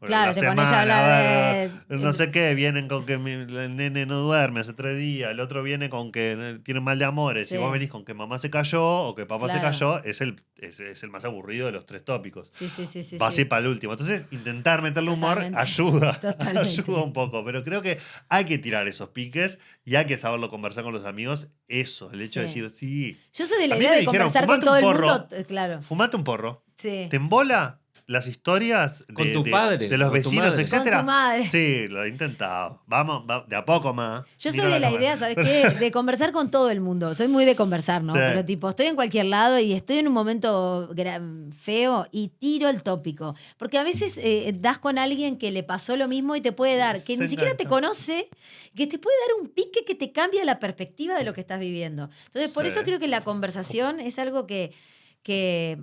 Claro,
la
te pones a
semana,
hablar
no sé qué, vienen con que el nene no duerme hace 3 días, el otro viene con que tiene mal de amores,
Sí.
y vos venís con que mamá se cayó o que papá se
Claro.
cayó, es el más aburrido de los 3 tópicos.
Sí.
Va así para el último. Entonces, intentar meterle humor
Totalmente.
ayuda.
Totalmente.
Ayuda un poco. Pero creo que hay que tirar esos piques y hay que saberlo conversar con los amigos. Eso, el hecho de
Sí.
decir, sí.
Yo soy de la
A mí
idea
me
de
dijeron,
conversar con
"Fumate
todo
un
el
porro".
mundo. Claro.
Fumate un porro.
Sí.
¿Te embola las historias
Con tu padre,
de los
con tu
vecinos,
madre.
etcétera?
Con tu madre.
Sí, lo he intentado. Vamos, de a poco más.
Yo
Ni
soy
no
de la
comer.
idea, ¿sabes qué? De conversar con todo el mundo. Soy muy de conversar, ¿no?
Sí.
Pero tipo, estoy en cualquier lado y estoy en un momento feo y tiro el tópico. Porque a veces das con alguien que le pasó lo mismo y te puede dar, que
Se
ni siquiera te
engancha.
conoce, que te puede dar un pique que te cambia la perspectiva de lo que estás viviendo. Entonces, por
Sí.
eso creo que la conversación es algo que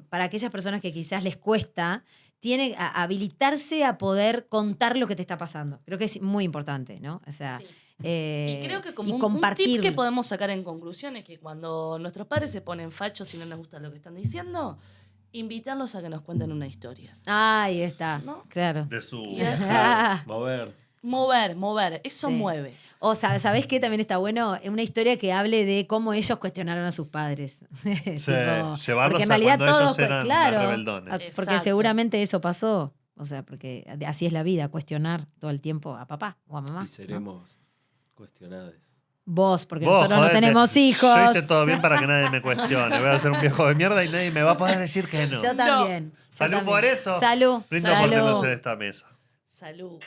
para aquellas personas que quizás les cuesta, tiene a habilitarse a poder contar lo que te está pasando. Creo que es muy importante, ¿no? O sea,
Sí.
y
Y creo que como un tip
compartir.
que podemos sacar en conclusión es que cuando nuestros padres se ponen fachos y no nos gusta lo que están diciendo, invitarlos a que nos cuenten una historia.
Ahí está,
¿No?
claro.
De su.
Y así.
Mover.
Mover, eso
Sí.
mueve.
O ¿sabés qué? También está bueno una historia que hable de cómo ellos cuestionaron a sus padres.
Llevarlos
porque en
a
realidad
cuando ellos
todos,
eran
claro,
más rebeldones.
porque
Exacto.
seguramente eso pasó. O sea, porque así es la vida, cuestionar todo el tiempo a papá o a mamá.
Y
¿no?
seremos cuestionados.
Vos, porque
Vos,
nosotros no
jodete.
tenemos hijos.
Yo hice todo bien para que nadie me cuestione. Voy a ser un viejo de mierda y nadie me va a poder decir que no.
Yo también. yo
Salud
también.
por eso.
Salud.
Brindo por
Salud.
tenerlos en esta mesa.
Salud.